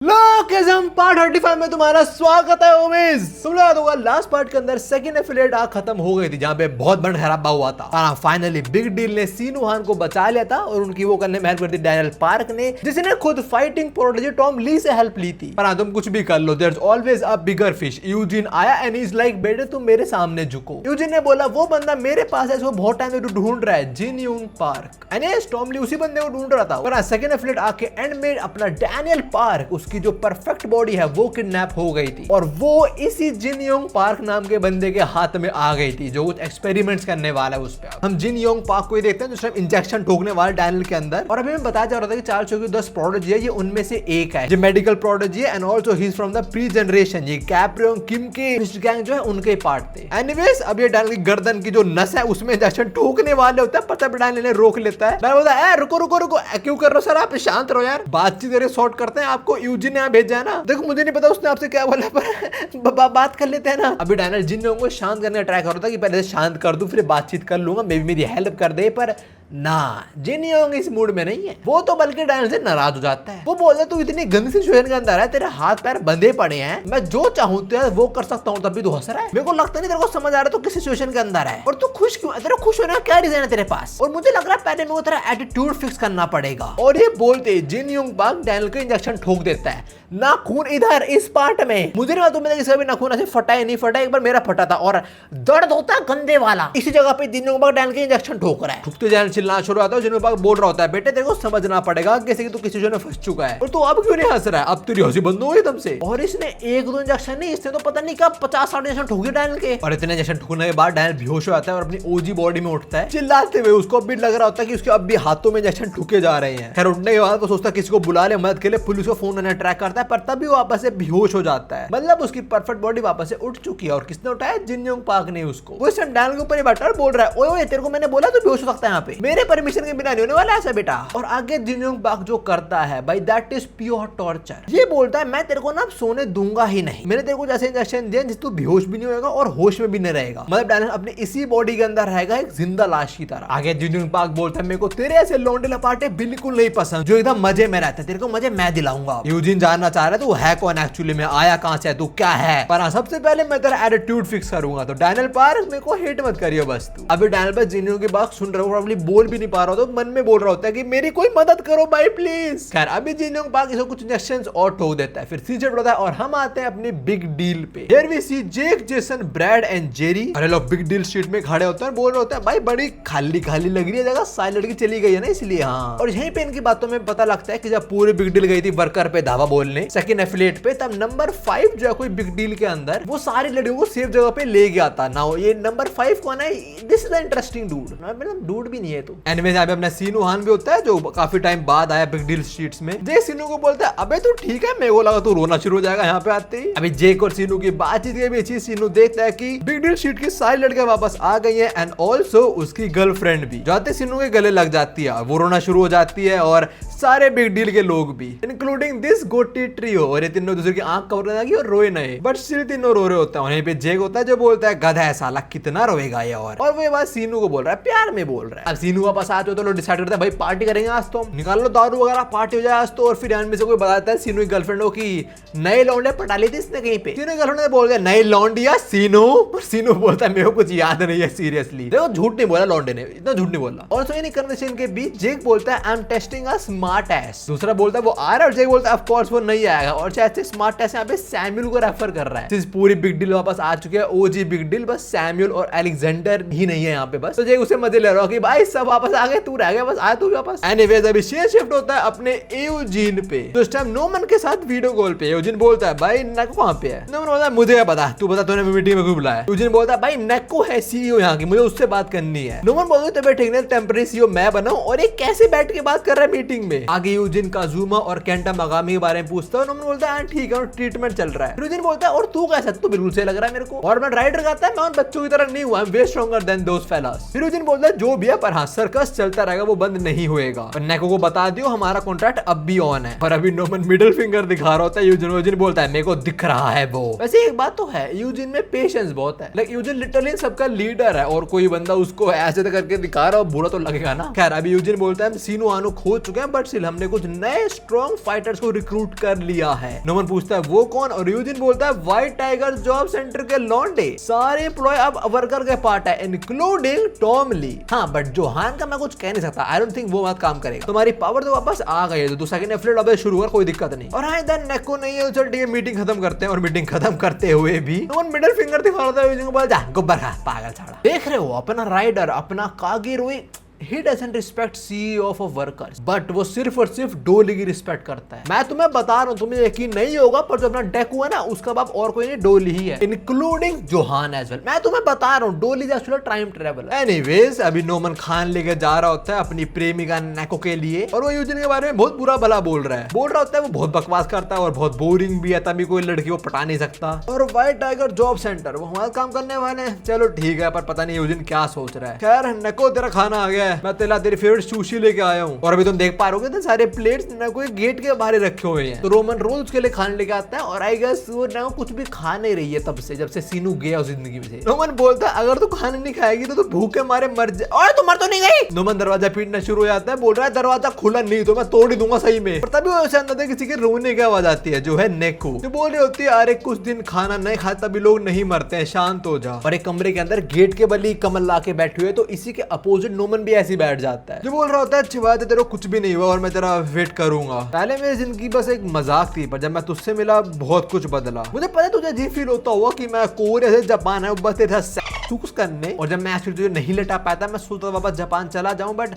लोकेज़म part 35 में तुम्हारा स्वागत है उमेश। तुम लोग याद होगा लास्ट पार्ट के अंदर सेकंड एफिलिएट आर्क खत्म हो गई थी जहां पे बहुत बड़ा खराबा हुआ था और फाइनली बिग डील ने सीनू हान को बचा लिया था और उनकी वो करने में हेल्प कर दी डैनियल पार्क ने, जिसने खुद फाइटिंग प्रोडिजी टॉम ली से हेल्प ली थी। पर तुम कुछ भी कर लो, there is always a bigger fish. Eugene आया एंड इज लाइक बेटे तुम मेरे सामने झुको। यूजिन ने बोला वो बंदा मेरे पास है, इसको बहुत टाइम से ढूंढ रहा है, Jin Young Park. And yes Tom Lee उसी बंदे को ढूंढ रहा था। पर सेकंड एफिलिएट आर्क के एंड में अपना डैनियल पार्क, उसकी जो परफेक्ट बॉडी है वो किडनैप हो गई थी और वो इसी जिन योंग पार्क नाम के बंदे के हाथ में आ गई थी जो कुछ एक्सपेरिमेंट्स करने वाला है उस पे। हम जिन योंग पार्क को ही देखते हैं जो सिर्फ इंजेक्शन ठोकने वाला डैनियल के अंदर। और अभी मैं बताया जा रहा था कि 4 चौकी 10 प्रोडिजी है, ये उनमें से एक है जो मेडिकल प्रोडिजी है and also he is from the pre generation. ये कैप्रियोन किम के गैंग जो है उनके पार्ट थे। एनीवेज अब ये डैनियल की गर्दन की जो नस है उसमें इंजेक्शन ठोकने वाले होता है, पता डैनियल ने रोक लेता है। डैनियल बोलता है रुको रुको रुको, क्यों कर रहे हो सर, आप शांत रहो यार, बातचीत करके सॉर्ट करते हैं। आपको यूजिन ने भेजा है ना, देखो मुझे नहीं पता उसने आपसे क्या बोला पर बात कर लेते हैं ना। अभी डैनियल जिन लोगों को शांत करने का ट्राई कर रहा था कि पहले से शांत कर दूं फिर बातचीत कर लूंगा, मे बी मेरी हेल्प कर दे, पर ना जिन योंग इस मूड में नहीं है। वो तो बल्कि डैनियल से नाराज हो जाता है। वो बोलता है तू इतनी गंदी सिचुएशन के अंदर है, तेरे हाथ पैर बंधे पड़े हैं, मैं जो चाहूं तो वो कर सकता हूं, तभी तू हंस रहा है। मेरे को लगता नहीं तेरे को समझ आ रहा तो किस सिचुएशन के अंदर है और तू खुश क्यों है, तेरा खुश होने का क्या रीजन है तेरे पास। और मुझे लग रहा है पहले मेरे को तेरा एटीट्यूड फिक्स करना पड़ेगा। और ये बोलते जिन योंग पार्क डैनियल को इंजेक्शन ठोक देता है। नाखून इधर इस पार्ट में, मुझे नहीं मालूम किसी का भी नाखून ऐसे फटा है नहीं फटा, एक बार मेरा फटा था और दर्द होता है गंदे वाला। इसी जगह पे जिन योंग पार्क डैनियल के इंजेक्शन ठोक रहा है। ठुकते डैनियल चिल्लाना शुरू होता है। जिन योंग पार्क बोल रहा होता है बेटे तेरे को समझना पड़ेगा कैसे कि तू किसी में फंस चुका है और तू अब क्यों नहीं हंस रहा है, अब तेरी हंसी बंद हो गई एकदम से। और इसने एक दो इंजेक्शन नहीं, इसने तो पता नहीं कब 50-60 इंजेक्शन ठोके डैनियल के। और इतने इंजेक्शन ठोकने के बाद डैनियल बेहोश हो जाता है और अपनी ओजी बॉडी में उठता है चिल्लाते हुए। उसको अब भी लग रहा होता है कि उसके अब भी हाथों में इंजेक्शन ठुके जा रहे हैं। खैर उठने के बाद वो सोचता है किसी को बुला ले मदद के लिए, पुलिस को फोन करने ट्रैक करता है, पर तभी वो वापस से बेहोश हो जाता है। मतलब उसकी परफेक्ट बॉडी वापस से उठ चुकी है। और किसने उठाया, जिन योंग पार्क ने उसको। वो इस टाइम डैनियल के ऊपर ही बैठा और बोल रहा है ओए ओए तेरे को मैंने बोला तू बेहोश हो सकता है यहाँ पे, मेरे परमिशन के बिना नहीं होने वाला ऐसा बेटा। और आगे जिन योंग पार्क जो करता है भाई दैट इज प्योर टॉर्चर। ये बोलता है मैं तेरे को ना सोने दूंगा ही नहीं, मैंने तेरे को जैसे इंजेक्शन दिया जिस तू बेहोश भी नहीं होगा और होश में भी नहीं रहेगा। मतलब डैनियल अपने इसी बॉडी के अंदर रहेगा एक जिंदा लाश की तरह। आगे जिन योंग पार्क बोलता है मेरे को तेरे ऐसे लौंडे लपाटे बिल्कुल नहीं पसंद जो एकदम मजे में रहता है, तेरे को मजे मैं दिलाऊंगा। यूजिन जानना चाह रहा है तू है कौन एक्चुअली में, आया कहां से, तू क्या है। पर हाँ सबसे पहले मैं तेरा एटीट्यूड फिक्स करूंगा। तो डैनियल पार्क मेरे को हेट मत करियो बस तू। अभी डैनियल बस जिन योंग की बात सुन रहा हूँ, बोल भी नहीं पा रहा, तो मन में बोल रहा होता है कि मेरी कोई मदद करो भाई प्लीज। खैर अभी जिन योंग पार्क इसको कुछ इंजेक्शंस और ठोक देता है, फिर सीजर बढ़ता है और हम आते हैं अपनी बिग डील पे। Here we see Jake, Jason, Brad and Jerry. अरे लोग बिग डील स्ट्रीट में खड़े होते हैं, बोल रहे होते हैं भाई बड़ी खाली खाली लग रही है जगह, सारी लड़की चली गई है ना इसलिए। हाँ और यहीं पे इनकी बातों में पता लगता है कि जब पूरी बिग डील गई थी वर्कर पे धावा बोलने सेकंड एफिलिएट पे, तब नंबर 5 जो है कोई बिग डील के अंदर वो सारी लड़कियों को सेफ जगह पे ले गया था। नाउ ये नंबर 5 कौन है, this is the interesting dude. मतलब डूड भी नहीं है तो। एनीवेज यहाँ पे अपना सीनू हान भी होता है जो काफी टाइम बाद आया बिग डील स्ट्रीट्स में। जे सीनू को बोलता है अबे तू ठीक है, मेरे को लगा तू रोना शुरू हो जाएगा यहाँ पे आते ही। अभी जेक और सीनू की बातचीत के बीच ही सीनू देखता है कि बिग डील स्ट्रीट की सारी लड़कियां वापस आ गई है एंड ऑल्सो उसकी गर्लफ्रेंड भी। जाते सीनू के गले लग जाती है, वो रोना शुरू हो जाती है और सारे बिग डील के लोग भी इंक्लूडिंग दिस गोटी ट्रियो। और ये तीनों दूसरे की आंख कवर लगी और रोए नहीं, बट स्टिल तीनों रो रहे होते हैं। वहीं पे जेक होता है जो बोलता है गधा है साला, कितना रोएगा ये। और वो बात सीनू को बोल रहा है, प्यार में बोल रहा है। अब सीनू वापस आते हो तो लोग डिसाइड करते हैं भाई पार्टी करेंगे आज तो, निकाल लो दारू वगैरह, पार्टी हो जाए आज तो। और फिर में से कोई बताता है सीनू की गर्लफ्रेंड हो कि नए लौंडे पटा ली थी इसने कहीं पे। सीनू की गर्लफ्रेंड ने बोल दिया नई लौंडिया सीनू, और सीनू बोलता है मेरे को कुछ याद नहीं है सीरियसली। देखो झूठ नहीं बोला लौंडे ने, इतना झूठ नहीं बोला। और इन कन्वर्सेशन के बीच जेक बोलता है I am testing a smart S. दूसरा बोलता है वो आ रहा है और जेक बोलता है ऑफ कोर्स वो नहीं आएगा। और शायद स्मार्ट एस यहाँ पे सैमुअल को रेफर कर रहा है। पूरी बिग डील वापस आ चुके हैं, ओजी बिग डील, बस सैमुअल और अलेक्जेंडर ही नहीं है यहाँ पे बस। तो जेक उसे मजे ले रहा है कि भाई सब वापस आ गए, तू रह गया बस, आया तू वापस। एनीवेज अभी शिफ्ट होता है अपने यूजिन पे। तो इस टाइम नोमन के साथ वीडियो कॉल पे यूजिन बोलता है भाई नेको कहां पे है। नोमन बोलता है मुझे क्या पता, तू बता तूने मीटिंग में क्यों बुलाया। यूजिन बोलता है भाई नेको है सीईओ यहाँ की, मुझे उससे बात करनी है। नोमन बोलता है ठीक है टेम्परेरी सीईओ मैं बनाऊं, और ये कैसे बैठ के बात कर रहा है मीटिंग में। आगे यूजिन काजुमा और केंटा मगामी के बारे में पूछता है। नोमन बोलता है ठीक है ट्रीटमेंट चल रहा है। यूजिन बोलता है और तू कैसा, तू बिल्कुल सही लग रहा है मेरे को, और मैं राइडर कहता है मैं उन बच्चों की तरह नहीं हुआ, वे स्ट्रॉन्गर देन दोस फेलास। फिर यूजिन बोलता है जो भी है पर हाँ सर्कस चलता रहेगा, वो बंद नहीं होएगा। पर नेको को बता दियो हमारा कॉन्ट्रैक्ट अब भी ऑन है। पर अभी नोमन मिडिल फिंगर दिखा रहा होता है यूजिन। यूजिन बोलता है मेरे को दिख रहा है वो। वैसे एक बात तो है, यूजिन में पेशेंस बहुत है। लाइक यूजिन लिटरली सबका लीडर है और कोई बंदा उसको ऐसे करके दिखा रहा हो, बुरा तो लगेगा ना। खैर अभी यूजिन बोलता है सीनू हानो खो चुके हैं, बट स्टिल हमने कुछ नए स्ट्रॉन्ग फाइटर्स को रिक्रूट कर लिया है। नोमन पूछता है वो कौन, और यूजिन बोलता है व्हाइट टाइगर जॉब सेंटर के लॉन्डे। सारे एम्प्लॉय अब वर्कर के पार्ट है, इंक्लूडिंग टॉम ली। हाँ बट जोहान का मैं कुछ कह नहीं सकता, आई डोंट थिंक वो बात काम करेगा। तुम्हारी पावर तो वापस आ गई है, तो सेकंड एफिलिएट अब शुरू कर, कोई दिक्कत नहीं। और हाँ इधर नेको नहीं है, चल ठीक है मीटिंग खत्म करते हैं। और मीटिंग खत्म करते हुए भी नोमन मिडिल फिंगर दिखा रहा था यूजिन को, बोला जा गोबर खा पागल छाड़ा। देख रहे हो अपना राइडर, अपना कागिरोई, He doesn't respect CEO of a workers, but वो सिर्फ और सिर्फ डोली की रिस्पेक्ट करता है। मैं तुम्हें बता रहा हूँ, तुम्हें यकीन नहीं होगा, पर जो अपना डेकू है ना, उसका बाप और कोई नहीं डोली ही है, इंक्लूडिंग जोहान एज वेल। मैं तुम्हें बता रहा हूँ डोली एक्चुअली टाइम ट्रेवलर। एनीवेज अभी नोमन खान लेके जा रहा होता है अपनी प्रेमिका नेको के लिए, और वो यूजिन के बारे में बहुत बुरा भला बोल रहा होता है वो बहुत बकवास करता है और बहुत बोरिंग भी है, तभी कोई लड़की को पटा नहीं सकता। और व्हाइट टाइगर जॉब सेंटर वो हमारा काम करने वाले हैं, चलो ठीक है, पर पता नहीं यूजिन क्या सोच रहा है। खैर नेको तेरा खाना आ गया, मैं तेरी फेवरेट सुशी लेके आया हूँ। और अभी तुम देख पा रहे हो सारे प्लेट्स ना कोई गेट के बाहर रखे हुए हैं। तो रोमन रोज उसके लिए खाने लेके आता है, और आई गेस वो ना कुछ भी खा नहीं रही है तब से, जब से सीनू गया उस जिंदगी में से। रोमन बोलता है अगर तू खाना नहीं खाएगी तो भूखे मारे मर जाए। और तू मर तो नहीं गई। रोमन दरवाजा पीटना शुरू हो जाता है, बोल रहा है दरवाजा खुला नहीं तो मैं तोड़ ही दूंगा सही में। और तभी वैसे अंदर किसी के रोने की आवाज आती है, जो है नेको, जो बोल रही होती है अरे कुछ दिन खाना नहीं खाते तभी लोग नहीं मरते हैं, शांत हो जा। और एक कमरे के अंदर गेट के बली कमल ला के बैठे हुए, तो इसी के अपोजिट नोमन भी ऐसे बैठ जाता है, जो बोल रहा होता है अच्छी बात है, तेरे को कुछ भी नहीं हुआ और मैं तेरा वेट करूंगा। पहले मेरी जिंदगी बस एक मजाक थी, पर जब मैं तुझसे मिला बहुत कुछ बदला। मुझे पता है तुझे अजीब फील होता हुआ कि मैं कोरिया से जापान है बस तेरा कुछ करने, और जब मैं एक्चुअली तुझे नहीं लटा पाता मैं सोचता वापस जापान चला जाऊं, बट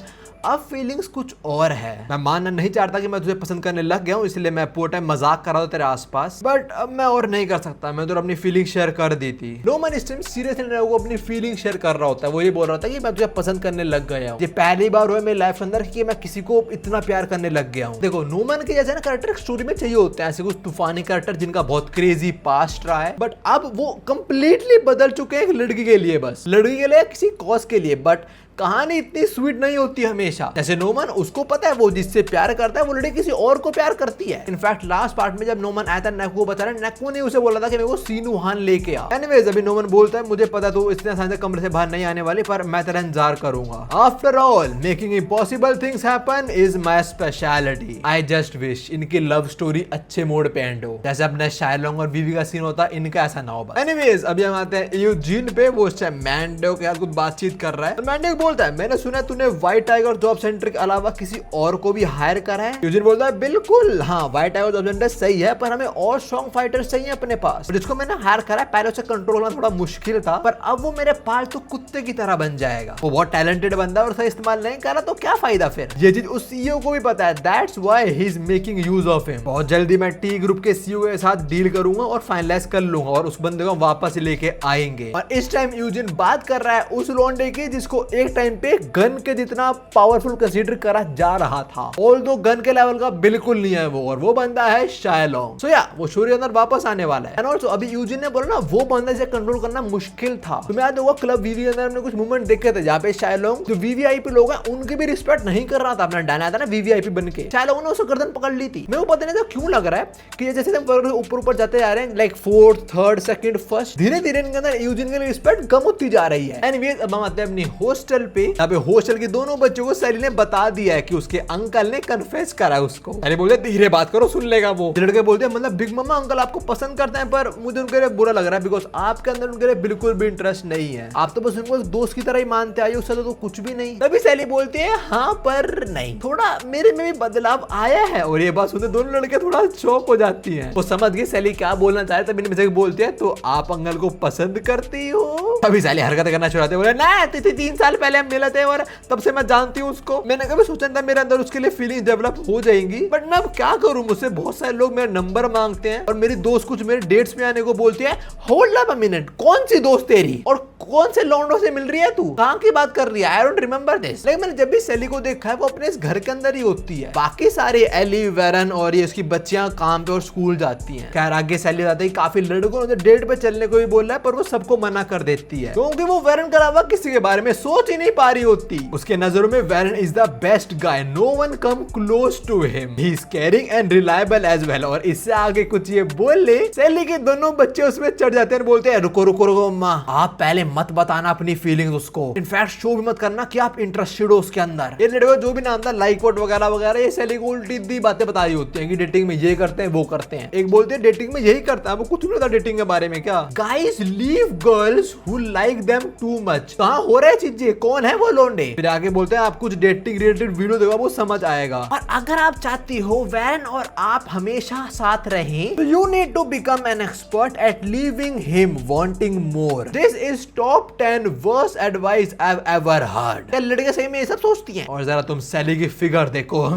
अब फीलिंग्स कुछ और है। मैं मानना नहीं चाहता कि मैं तुझे पसंद करने लग गया हूं, इसलिए मैं पूरा टाइम मजाक कर रहा था तेरे आसपास, बट अब मैं और नहीं कर सकता। मैं तो अपनी फीलिंग शेयर कर दी थी। नोमन इस टाइम सीरियसली वो अपनी फीलिंग शेयर कर रहा होता है। वो ये बोल रहा होता है कि मैं तुझे पसंद करने लग गया हूं। ये पहली बार हुआ मेरी लाइफ के अंदर कि मैं किसी को इतना प्यार करने लग गया हूं। देखो नोमन के जैसे ना कैरेक्टर स्टोरी में चाहिए होते हैं ऐसे कुछ तूफानी कैरेक्टर जिनका बहुत क्रेजी पास्ट रहा है, बट अब वो कंप्लीटली बदल चुके हैं एक लड़की के लिए, बस लड़की के लिए, किसी कॉज के लिए। बट कहानी इतनी स्वीट नहीं होती हमेशा। जैसे नोमन, उसको पता है वो जिससे प्यार करता है वो लड़की किसी और को प्यार करती है। इनफैक्ट लास्ट पार्ट में जब नोमन आया था नेको को बता रहा, नेको ने उसे बोला था कि मेरे को सीनू हान लेके आ। एनीवेज अभी नोमन बोलता है मुझे पता तो इतने आसानी से कमरे से बाहर नहीं आने वाली, पर मैं तेरा इंतजार करूंगा। After all making impossible things happen is my speciality. I just wish इनकी लव स्टोरी अच्छे मोड पे एंड हो, जैसे अपने शायलोंग और बीवी का सीन होता, इनका ऐसा ना हो। एनीवेज अभी हम आते हैं यूजिन पे। वो मैंडो के साथ कुछ बातचीत कर रहा है, तो मैंडो बोलता है मैंने सुना तूने व्हाइट टाइगर जॉब सेंटर के अलावा किसी और को भी हायर करा है। यूजिन बोलता है बिल्कुल हाँ, व्हाइट टाइगर जॉब सेंटर सही है, पर हमें और स्ट्रॉन्ग फाइटर्स चाहिए अपने पास, जिसको मैंने हायर करा है। पहले उसे कंट्रोल करना थोड़ा मुश्किल था, पर अब वो मेरे पालतू कुत्ते की तरह बन जाएगा। वो बहुत टैलेंटेड बंदा है और सही इस्तेमाल नहीं करा तो क्या फायदा फिर। ये चीज उस सीईओ को भी पता है, that's why he is making use of him. बहुत जल्दी मैं टी ग्रुप के सीईओ के साथ डील करूंगा और फाइनलाइज कर लूंगा, और उस बंदे को वापस लेके आएंगे। और इस टाइम यूजिन बात कर रहा है उस लौंडे की जिसको एक टाइम पे गन के जितना पावरफुल कंसीडर करा जा रहा था, ऑल्दो गन के लेवल का बिल्कुल नहीं है वो, और वो बंदा है शायलोंग। सो या वो शोरी के अंदर वापस आने वाला है। एंड ऑल्सो अभी यूजिन ने बोला ना वो बंदा से कंट्रोल करना मुश्किल था। तुम्हें याद होगा क्लब वीवी के अंदर हमने कुछ मूवमेंट देखे थे जहाँ पे शायलोंग जो वीवीआईपी लोग हैं उनकी भी रिस्पेक्ट नहीं कर रहा था। अपना डाना था ना वीवीआईपी बन के, शायलोंग ने उसको गर्दन पकड़ ली थी। मेरे को पता नहीं था क्यों लग रहा है कि जैसे हम ऊपर ऊपर जाते जा रहे हैं, like fourth third second first, धीरे धीरे इनके अंदर यूजिन के लिए रिस्पेक्ट कम होती जा रही है। एनीवेज अब हम आते हैं अपनी हॉस्टल पे। यहाँ पे हॉस्टल के दोनों बच्चों को सैली ने बता दिया है कि उसके अंकल ने कन्फेस करा है उसको। सैली बोलते धीरे बात करो सुन लेगा वो। लड़के बोलते हैं मतलब बिग मम्मा अंकल आपको पसंद करते हैं, पर मुझे उनके लिए बुरा लग रहा है बिकॉज आपके अंदर उनके लिए बिल्कुल भी इंटरेस्ट नहीं है। आप तो बस उनको दोस्त की तरह ही मानते आए, उससे तो कुछ भी नहीं। तभी सैली बोलती है हाँ पर नहीं, थोड़ा मेरे में भी बदलाव आया है। और ये बात सुनते दोनों लड़के थोड़ा शॉक हो जाती हैं। वो समझ गई सैली क्या बोलना चाहे, तभी इनमें से बोलती है तो आप अंकल को पसंद करती हो। तभी सैली हरकत करना शुरू होती है, बोले ना 3 साल पहले हम मिले थे और तब से मैं जानती हूँ उसको। मैंने कभी सोचा था मेरे अंदर उसके लिए फीलिंग डेवलप हो जाएंगी, बट मैं अब क्या करूँ। मुझसे बहुत सारे लोग मेरा नंबर मांगते हैं और मेरी दोस्त कुछ मेरे डेट्स में आने को बोलती है। होल्ड अप अ मिनट, कौन सी दोस्त तेरी और कौन से लौंडों से मिल रही है तू, कहाँ की बात कर रही है? I don't remember this. लेकिन मैंने जब भी सैली को देखा है वो अपने इस घर के अंदर ही होती है। बाकी सारे एली वेरन और ये उसकी बच्चियां काम पे और स्कूल जाती हैं। खैर आगे सैली जाते ही काफी लड़कों ने डेट पे चलने को भी बोला है, पर वो सबको मना कर देती है क्योंकि वो वेरन के अलावा किसी के बारे में सोच ही नहीं पा रही होती। उसके नजरों में Warren is the best guy, no one come close to him, he is caring and reliable as well. और इससे आगे कुछ ये बोल ले, सैली के दोनों बच्चे उसमें चढ़ जाते हैं, बोलते हैं रुको रुको रुको अम्मा, आप पहले मत बताना अपनी फीलिंग्स उसको, इनफैक्ट शो भी मत करना कि आप इंटरेस्टेड हो उसके अंदर। ये लड़के जो भी नाम था लाइक वोट वगैरह वगैरह, ये सैली को उल्टी दी बातें बता रही होती हैं कि डेटिंग में ये करते हैं वो करते हैं। एक बोलते हैं डेटिंग में यही करता है, वो कुछ नहीं पता डेटिंग के बारे में क्या। Guys leave girls who like them too much. कहां हो रहा है चीजें, कौन है वो लोंडे। फिर आगे बोलते हैं आप कुछ डेटिंग रिलेटेड वीडियो देखो, वो समझ आएगा। और अगर आप चाहती हो वैरन और आप हमेशा साथ रहें, तो you need to become an expert at leaving him wanting more. This is top 10 worst advice I have ever heard. लड़के सही में ये सब सोचती हैं। और जरा तुम सैली की फिगर देखो,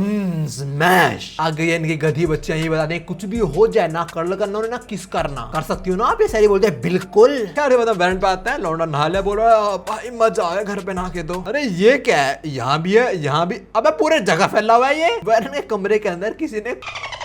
स्मैश। आगे इनकी गधी बच्चे ये बताते हैं कुछ भी हो जाए ना कर्ल करना ना किस करना, कर सकती हो ना आप। ये सैली बोलते हैं बिल्कुल। क्या मतलब वैरन पे आता है, लौंडा नहा ले, बोल रहा है भाई मजा आया घर पे नहा के दो। अरे ये क्या है, यहाँ भी है यहाँ भी, अबे पूरे जगह फैला हुआ है ये। वैरन के कमरे के अंदर किसी ने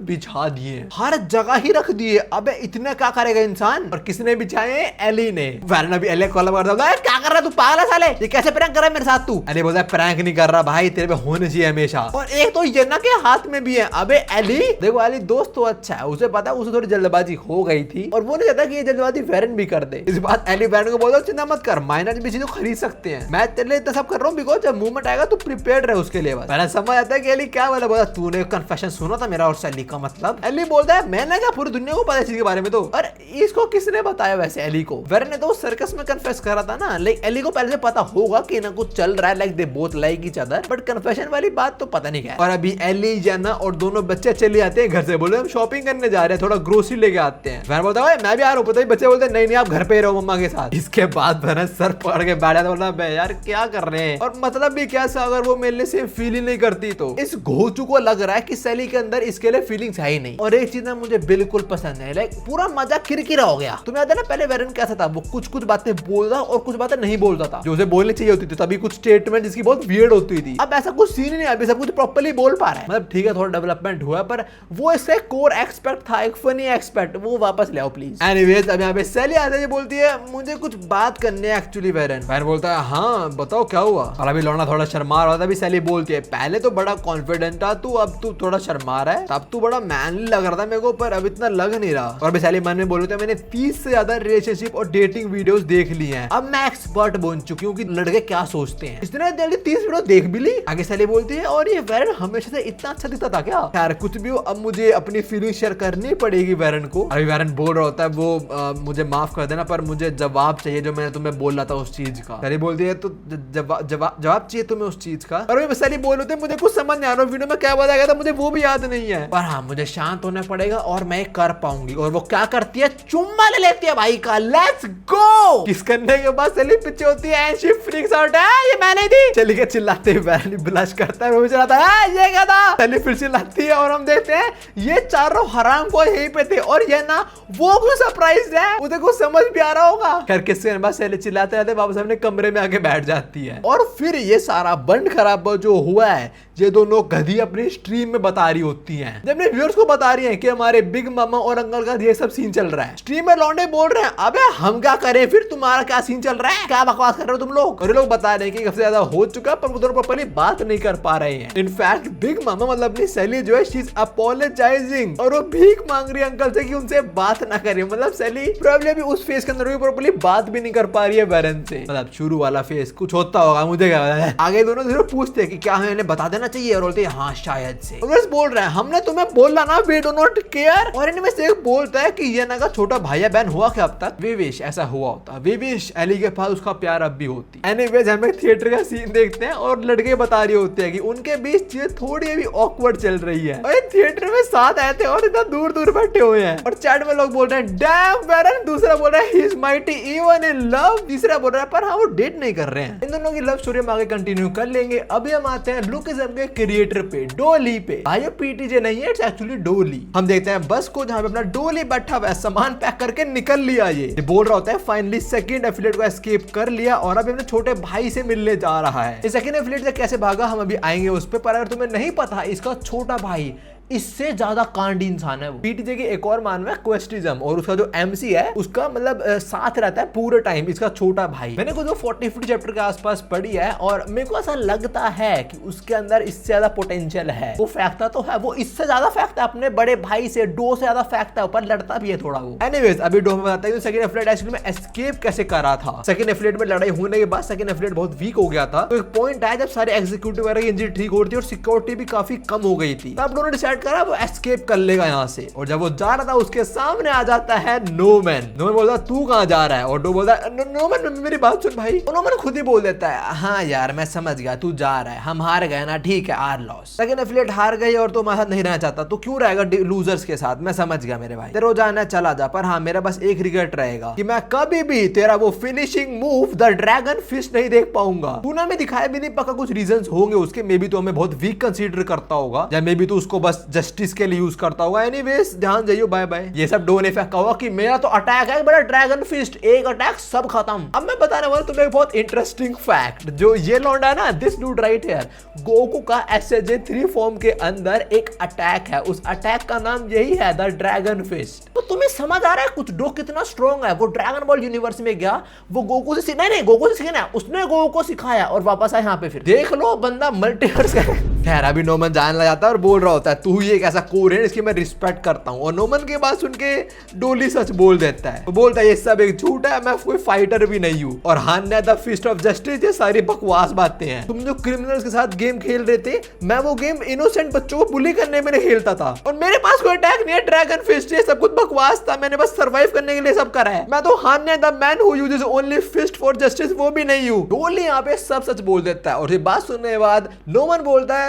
बिछा दिए, हर जगह ही रख दिए। अबे इतने क्या करेगा इंसान। और किसने बिछाए, एली ने। वैरन अभी एली कॉल करता है, क्या कर रहा है तू, पागल है साले, ये कैसे प्रैंक कर रहा है मेरे साथ तू। एली बोलता है प्रैंक नहीं कर रहा भाई, तेरे पे होने चाहिए हमेशा। और एक तो ये ना के हाथ में भी है। अबे एली देखो, एली दोस्त तो अच्छा है, उसे पता है उसे थोड़ी जल्दबाजी हो गई थी और वो नहीं चाहता कि ये जल्दबाजी वैरन भी कर दे। इस बात एली वैरन को बोलता चिंता मत कर, माइनर भी चीज खरीद सकते हैं, मैं तेरे लिए इतना सब कर रहा हूँ बिकॉज जब मूवमेंट आएगा तो प्रिपेयर्ड रहे उसके लिए। बस समझ आता है कि एली क्या बोला तूने कन्फेशन सुना था मेरा और सैली का, मतलब एली बोलता है मैंने क्या पूरी दुनिया को पता है चीज के बारे में। तो और इसको किसने बताया वैसे एली को, वैरन ने तो सर्कस में कन्फेस करा था ना। लाइक एली को पहले से पता होगा कि ना कुछ चल रहा है, like they both like each other, but confession वाली बात तो पता नहीं क्या है। और अभी एली जाना और दोनों बच्चे चले आते हैं घर से, बोले हम शॉपिंग करने जा रहे हैं, थोड़ा ग्रोसरी लेके आते हैं। वैरन बोलता है मैं भी आ रहा हूँ, पता ही बच्चे बोलते हैं नहीं नहीं आप घर पे ही रहो मम्मा के साथ। इसके बाद वैरन सर पकड़ के बैठा था, बोला बे यार क्या कर रहे हैं। और मतलब भी क्या सा, अगर वो मेरे से फील ही नहीं करती तो। इस घोचू को लग रहा है कि सैली के अंदर इसके लिए फीलिंग्स है ही नहीं। और एक चीज ना मुझे बिल्कुल पसंद है, लाइक पूरा मजा किरकिरा हो गया। तुम्हें याद है ना पहले वैरन कैसा था, वो कुछ कुछ बातें बोलता और कुछ बातें नहीं बोलता था, जो उसे बोलनी चाहिए होती थी, तभी कुछ स्टेटमेंट जिसकी बहुत वियर्ड होती थी। अब ऐसा कुछ सीन ही नहीं, अभी सब कुछ प्रॉपर्ली बोल पा रहा है। मतलब ठीक है थोड़ा डेवलपमेंट हुआ, पर वो इसका कोर एक्सपेक्ट था, एक फनी एक्सपेक्ट, वो वापस ले आओ प्लीज। एनीवेज अब यहाँ पे सैली आते ही बोलती है मुझे कुछ बात करनी है एक्चुअली। वैरन बोलता है हाँ बताओ क्या हुआ। और अभी लौंडा थोड़ा शर्मा रहा था, अभी सैली बोलती है पहले तो बड़ा कॉन्फिडेंट था तू, अब तू थोड़ा शर्मा रहा है, तब तू बड़ा मैनली लग रहा था मेरे को, पर अब इतना लग नहीं रहा। और अभी सैली मन में बोल रही है मैंने 30 से ज्यादा रिलेशनशिप और डेटिंग वीडियोस देख ली हैं, अब मैं एक्सपर्ट बन चुकी हूँ कि लड़के क्या सोचते हैं। इसने जल्दी 30 वीडियो देख भी ली। आगे सैली बोलती है और ये वैरन हमेशा से इतना अच्छा दिखता था क्या। यार कुछ भी हो अब मुझे अपनी फीलिंग शेयर करनी पड़ेगी वैरन को। अभी वैरन बोल रहा होता है वो मुझे माफ कर देना पर मुझे जवाब चाहिए जो मैंने तुम्हें बोला था उस चीज का। सैली बोलती है तो जवाब चाहिए तुम्हें उस चीज का। और सैली बोल रहे थे मुझे कुछ समझ नहीं आ रहा वीडियो में क्या बताया गया था, मुझे वो भी याद नहीं है, पर हाँ मुझे शांत होना पड़ेगा और मैं कर पाऊंगी। और वो क्या करती है, चुम्मा ले लेती है भाई का। Let's go. किस करने के बाद सैली पीछे होती है एंड शी फ्रीक्स आउट, ये मैंने दी। चली के चिल्लाते हुए वैरन ब्लश करता है, वो भी चिल्लाता है ये क्या था। सैली फिर चिल्लाती है और हम देखते हैं ये चारों हराम को यहीं पे थे और ये ना वो कुछ सरप्राइज है, उसे कुछ समझ भी आ रहा होगा। खैर किसके बाद सैली चिल्लाते रहते वापस अपने कमरे में आके बैठ जाती है। और फिर ये सारा बंड खराब जो हुआ है ये दोनों गधी अपनी स्ट्रीम में बता रही होती हैं, जब अपने व्यूअर्स को बता रही हैं कि हमारे बिग मामा और अंकल का ये सब सीन चल रहा है। स्ट्रीम में लौंडे बोल रहे हैं अबे हम क्या करें फिर, तुम्हारा क्या सीन चल रहा है, क्या बकवास कर रहे हो तुम लोग। और लोग बता रहे हैं कि सबसे ज्यादा हो चुका पर वो दोनों प्रॉपर्ली बात नहीं कर पा रहे हैं। इनफैक्ट बिग मामा मतलब अपनी सैली जो है शी इज अपोलोजाइजिंग और वो भीख मांग रही है अंकल से कि उनसे बात ना करे। मतलब सैली प्रॉब्लम भी उस फेस के अंदर प्रॉपर्ली बात भी नहीं कर पा रही है वैरन से। मतलब शुरू वाला फेस कुछ होता होगा, मुझे क्या पता है। आगे दोनों जरूर पूछते हैं कि क्या हमें बता देना चाहिए और बोलते हैं हाँ शायद से। बोल रहे हैं हमने तुम्हें बोला ना वी डू नॉट केयर। और इनमें से एक बोलता है कि ये ना का छोटा भाई बहन हुआ क्या अब तक, वी विश ऐसा हुआ होता, वी विश एली के पास उसका प्यार अब भी होती। एनीवेज हम थिएटर का सीन देखते हैं और लड़के बता रही होते हैं कि उनके बीच चीजें थोड़ी अभी ऑकवर्ड चल रही है। और थिएटर में साथ आए थे और इतना दूर दूर बैठे हुए हैं। और चैट में लोग बोल रहे हैं डैम वैरन, दूसरा बोल रहा है he is mighty even in love, तीसरा बोल रहा है पर हाँ वो डेट नहीं कर रहे हैं। इन दोनों की लव स्टोरी हम आगे कंटिन्यू कर लेंगे। अभी हम आते हैं लुकिज्म के क्रिएटर पे, डोली पे। भाई पीटीजे नहीं है, इट्स एक्चुअली डोली। हम देखते हैं बस को जहां पे अपना डोली बैठा हुआ है, सामान पैक करके निकल लिया। ये बोल रहा होता है फाइनली सेकंड एफिलिएट को एस्केप कर लिया और अब अपने छोटे भाई से मिलने जा रहा है। इस सेकंड एफिलिएट से कैसे भागा हम अभी आएंगे उस पे, पर अगर तुम्हें नहीं पता इसका छोटा भाई इससे ज्यादा कांड इंसान है वो। पीटीजे की एक और मान में क्वेस्टिज्म, और उसका जो एमसी है उसका मतलब साथ रहता है पूरे टाइम, इसका छोटा भाई। मैंने कुछ 40-50 चैप्टर के आसपास पढ़ी है और मेरे को ऐसा लगता है कि उसके अंदर इससे ज्यादा पोटेंशियल है। वो फेंकता तो है, वो इससे ज्यादा फेंकता है अपने बड़े भाई से, डो से ज्यादा फेंकता है, ऊपर लड़ता भी है थोड़ा वो। एनीवेज अभी डो में बताता है सेकंड एफिलिएट एक्चुअली में एस्केप कैसे करा था। सेकंड एफिलिएट में लड़ाई होने के बाद सेकंड एफिलिएट बहुत वीक हो गया था, तो एक पॉइंट आया जब सारे एग्जीक्यूटिव वगैरह की इंजरी ठीक हो रही थी और सिक्योरिटी भी काफी कम हो गई थी, तब उन्होंने डिसाइड करा वो एस्केप कर लेगा यहाँ से। और जब वो जा रहा था उसके सामने आ जाता है नोमैन। नोमैन बोलता है तू कहाँ जा रहा है, और डो बोलता है नोमैन मेरी बात सुन भाई। नोमैन खुद ही बोल देता है हाँ यार मैं समझ गया तू जा रहा है, हम हार गए ना, ठीक है आर लॉस। सेकंड एफिलिएट हार गई और तो हमारे साथ नहीं रहना चाहता तो क्यों रहेगा लूजर्स के साथ, मैं समझ गया मेरे भाई, तेरे जाना चला जा, पर हाँ मेरा बस एक रिग्रेट रहेगा कि मैं कभी भी तेरा वो finishing move the dragon fist नहीं देख पाऊंगा। तूने हमें दिखाया भी नहीं, पक्का कुछ रीजंस होंगे उसके, मे बी तो हमें बहुत वीक कंसीडर करता होगा या मे बी तो उसको बस जस्टिस के लिए यूज करता होगा। एनीवेज ध्यान जाइयो, बाय बाय। ये सब डो ने फेंका हुआ कि मेरा तो अटैक है बड़ा ड्रैगन फिस्ट, एक अटैक सब खत्म। अब मैं बताने वाला तुम्हें एक बहुत इंटरेस्टिंग फैक्ट, जो ये लौंडा है ना, this dude right here, Goku का SSJ3 फॉर्म के अंदर एक अटैक है, उस अटैक का नाम यही है द ड्रैगन फिस्ट। तो तुम्हें समझ आ रहा है कुछ डो कितना स्ट्रॉन्ग है। वो ड्रैगन बॉल यूनिवर्स में गया, वो गोकू से नहीं गोकू से सीखना, उसने गोकू को सिखाया और वापस आया यहाँ पे। फिर देख लो बंदा मल्टीवर्स का। खैर अभी नोमन जान लग जाता है और बोल रहा होता है तू ये एक ऐसा कोरियन इसकी मैं रिस्पेक्ट करता हूँ, और नोमन के बात सुन के डोली सच बोल देता है। वो बोलता है ये सब एक झूठ है, मैं कोई फाइटर भी नहीं हूँ, और हान्या द फिस्ट ऑफ जस्टिस, ये सारी बकवास बातें हैं। तुम जो क्रिमिनल्स के साथ गेम खेल रहे थे, मैं वो गेम इनोसेंट बच्चों को बुली करने में खेलता था, और मेरे पास कोई अटैक नहीं है, ड्रैगन फिस्ट, ये सब कुछ बकवास था, मैंने बस सर्वाइव करने के लिए सब करा है। मैं तो Hanya the man who uses only fist for justice वो भी नहीं हूँ। डोली यहाँ पे सब सच बोल देता है, और ये बात सुनने के बाद नोमन बोलता है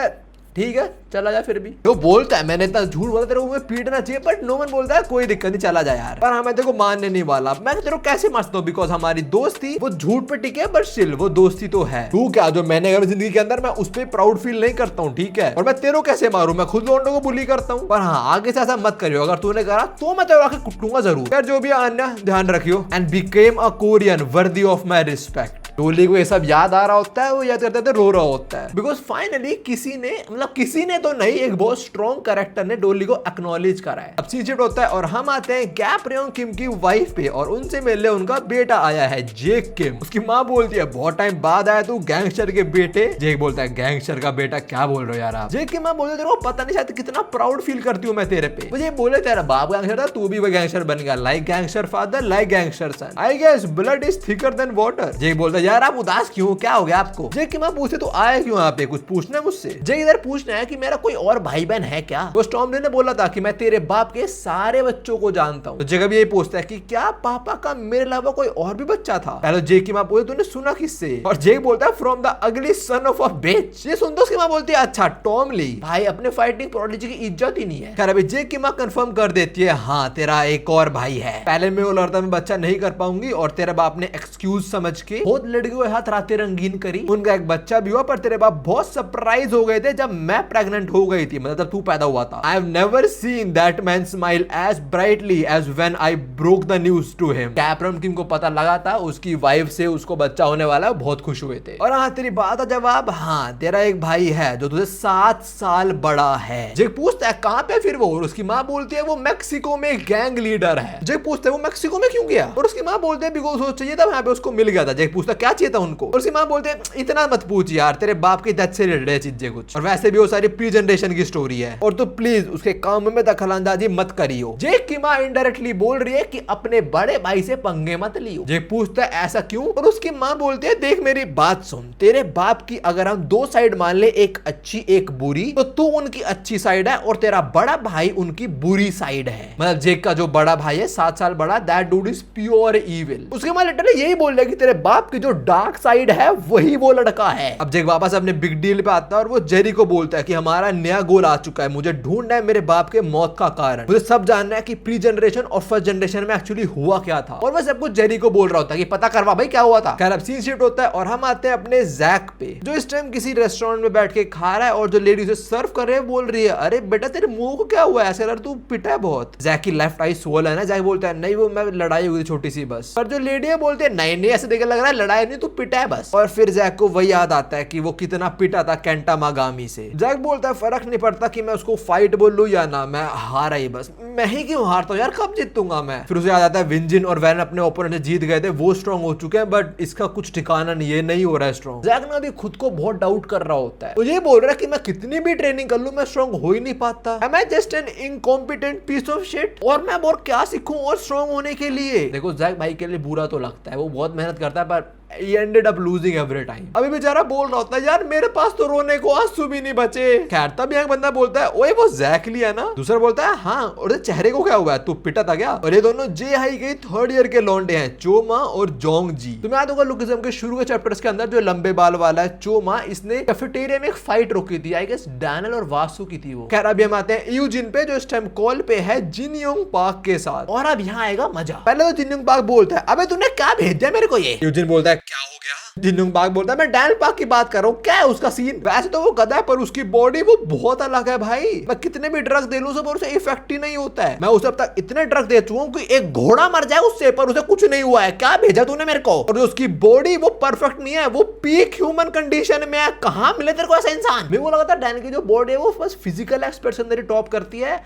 ठीक है चला जा। फिर भी वो बोलता है मैंने इतना झूठ बोला, तेरे को मुझे पीटना चाहिए, बट नोमन बोलता है कोई दिक्कत नहीं चला जा यार, पर हमें तेरे को मानने नहीं वाला। मैं तेरे को कैसे मार सकता हूँ, बिकॉज हमारी दोस्ती वो झूठ पे टिके, बट स्टिल वो दोस्ती तो है। तू क्या जो मैंने अगर जिंदगी के अंदर मैं उस पर प्राउड फील नहीं करता हूँ, ठीक है, और मैं तेरे को कैसे मारू, मैं खुद लौंडों को बुली करता हूँ। पर हाँ आगे से ऐसा मत करियो, अगर तूने करा तो मैं तेरे आके कुटूंगा जरूर। यार जो भी अन्य ध्यान रखियो, and became a Korean worthy of my respect. डोली को ये सब याद आ रहा होता है, वो याद करते थे रो रहा होता है, बिकॉज फाइनली किसी ने, मतलब किसी ने तो नहीं, एक बहुत स्ट्रॉन्ग कैरेक्टर ने डोली को एक्नॉलेज करा है। अब सीन शिफ्ट होता है और हम आते हैं गैप रेयोंग किम की वाइफ पे, और उनसे मिलने उनका बेटा आया है जेक किम। उसकी माँ बोलती है बहुत टाइम बाद आया तू गैंगस्टर के बेटे। जेक बोलता है गैंगस्टर का बेटा क्या बोल रहे हो यार आप। जेक की माँ बोलती है पता नहीं शायद कितना प्राउड फील करती हूँ मैं तेरे पे, मुझे बोले तेरा बाप गैंगस्टर था, तू भी वो गैंगस्टर बन गया, like gangster father like gangster son, I guess blood is thicker than water. Jake बोलता है यार आप उदास क्यों, क्या हो गया आपको। जेक की माँ पूछते तो आए क्यों आप पे, कुछ पूछना है मुझसे। जेक इधर पूछना है कि मेरा कोई और भाई बहन है क्या। तो स्टॉर्मली ने बोला था कि मैं तेरे बाप के सारे बच्चों को जानता हूँ। तो जेक भी यही पूछता है कि क्या पापा का मेरे अलावा कोई और भी बच्चा था। पहले जेक की माँ बोलती तूने सुना किससे, और जेक बोलता है from the ugly son of a बिच। ये सुनते उसकी माँ बोलती है अच्छा टॉम ली, भाई अपने फाइटिंग प्रोडिजी की इज्जत ही नहीं है। खैर अभी जेक की माँ कंफर्म कर देती है हाँ तेरा एक और भाई है, पहले मैं वो लड़ता में बच्चा नहीं कर पाऊंगी, और तेरे बाप ने एक्सक्यूज समझ के बहुत लड़कियों के हाथ रातें रंगीन करी, उनका एक बच्चा भी हुआ, पर तेरे बाप बहुत सरप्राइज हो गए थे जब मैं प्रेग्नेंट हो गई थी, मतलब तू पैदा हुआ था। I have never seen that man smile as brightly as when I broke the news to him. Gap Ryong Kim को पता लगा था उसकी वाइफ से उसको बच्चा होने वाला है, बहुत खुश हुए थे। और हाँ तेरी बात का जवाब, हाँ तेरा एक भाई है जो तुझे 7 साल बड़ा है। जेक पूछता है कहाँ पे फिर वो, और उसकी माँ बोलती है वो मेक्सिको में गैंग लीडर है। जेक पूछता है वो मेक्सिको में क्यों गया, और उसकी माँ बोलते हैं बिकॉज़ वो चाहिए था वहां पे उसको मिल गया था। जेक पूछता क्या चाहिए था उनको, और उसकी माँ बोलते हैं इतना मत पूछ यार, तेरे बाप की डेथ से रिलेटेड है चीजें कुछ, और वैसे भी वो सारी प्री जनरेशन की स्टोरी है, और तो प्लीज उसके काम में दखलंदाजी मत करियो। जेक की माँ इनडायरेक्टली बोल रही है कि अपने बड़े भाई से पंगे मत लियो। जेक पूछता है ऐसा क्यों, और उसकी माँ बोलती है देख मेरी बात सुन, तेरे बाप की अगर हम 2 साइड मान ले, एक अच्छी एक बुरी, तो तू उनकी अच्छी साइड है और तेरा बड़ा भाई उनकी बुरी साइड है। मतलब जेक का जो बड़ा भाई है 7 साल बड़ा, that dude is pure evil. उसके माँ लिटरली यही बोल रही है कि तेरे बाप की जो डार्क साइड है वही वो लड़का है। अब जेक वापस अपने बिग डील पे आता है और वो जेरी को बोलता है कि हमारा नया गोल आ चुका है, मुझे ढूंढना है मेरे बाप के मौत का कारण, मुझे सब जानना है कि प्री जनरेशन और फर्स्ट जनरेशन में एक्चुअली हुआ क्या था। और मैं सब कुछ जेरी को बोल रहा होता है कि पता करवा भाई क्या हुआ था। खैर अब सीन शिफ्ट होता है और हम आते हैं अपने जैक पे, जो इस टाइम किसी रेस्टोरेंट में बैठ के खा रहा है, और जो लेडी उसे सर्व कर रहे हैं बोल रही है अरे बेटा तेरे मुंह को क्या हुआ, ऐसे तू पिटा है बहुत। जैक की लेफ्ट आई सोल है ना, जैक बोलता है नहीं वो मैं लड़ाई हुई छोटी सी बस, पर जो लेडी है बोलते हैं नहीं नहीं ऐसे देख लग रहा है लड़ाई है नहीं, तू पिटा है बस। और फिर जैक को वही याद आता है कि वो कितना पिटा था केंटा मागामी से। जैक बोलता है फर्क नहीं पड़ता कि मैं उसको फाइट बोलूं या ना, मैं हारा ही बस। मैं ही क्यों हारता हूँ यार, कब जीतूंगा मैं। फिर उसे याद आता है विंजिन और वैन अपने ओपोनेंट से जीत गए थे, वो स्ट्रॉन्ग हो चुके हैं, बट इसका कुछ ठिकाना नहीं है, नहीं हो रहा है स्ट्रॉन्ग। जैक ना भी खुद को बहुत डाउट कर रहा होता है, तो ये बोल रहा है कि मैं कितनी भी ट्रेनिंग कर लूं मैं स्ट्रॉन्ग हो ही नहीं पाता। Am I just an incompetent piece of shit? और मैं और क्या सीखूं और स्ट्रॉन्ग होने के लिए। देखो जैक भाई के लिए बुरा तो लगता है, वो बहुत मेहनत करता है, पर he ended up losing every time। अभी बेचारा बोल रहा होता है यार मेरे पास तो रोने को आंसू भी नहीं बचे। खैर तब एक बंदा बोलता है ओए वो जैक ली है ना। दूसरा बोलता है हाँ, और चेहरे को क्या हुआ है, तू पिटा था क्या। और ये दोनों जे हाई के 3rd ईयर के लौंडे हैं, चोमा और जोंग जी। तुम्हें याद होगा लुकिज्म के शुरू के चैप्टर्स के अंदर जो लंबे बाल वाला है चोमा, इसने कैफेटेरिया में एक फाइट रोकी थी, आई गेस डैनियल और वासु की थी वो। खैर अभी हम आते हैं यूजिन पे, जो इस टाइम कॉल पे है जिन योंग पार्क के साथ। और अब यहाँ आएगा मजा। पहले तो जिन योंग पार्क बोलता है अबे तूने क्या भेज दिया मेरे को ये। यूजिन बोलता है क्या हो गया। जिन पार्क बोलता है मैं डैनियल पार्क की बात कर रहा हूँ, क्या है उसका सीन। वैसे तो वो गधा है पर उसकी बॉडी वो बहुत अलग है भाई। मैं कितने भी ड्रग्स दे लूं सब उसे इफेक्ट ही नहीं होता है। मैं उसे अब तक इतने ड्रग दे चुका हूं कि एक घोड़ा मर जाए उससे, पर उसे कुछ नहीं हुआ है। क्या भेजा तूने मेरे को। और जो उसकी बॉडी वो परफेक्ट नहीं है, वो पीक ह्यूमन कंडीशन में है। कहां मिले तेरे को ऐसा इंसान। मेरे को लगा था डैनियल की जो बॉडी है वो बस फिजिकल एस्पेक्ट्स अंदर ही टॉप करती है।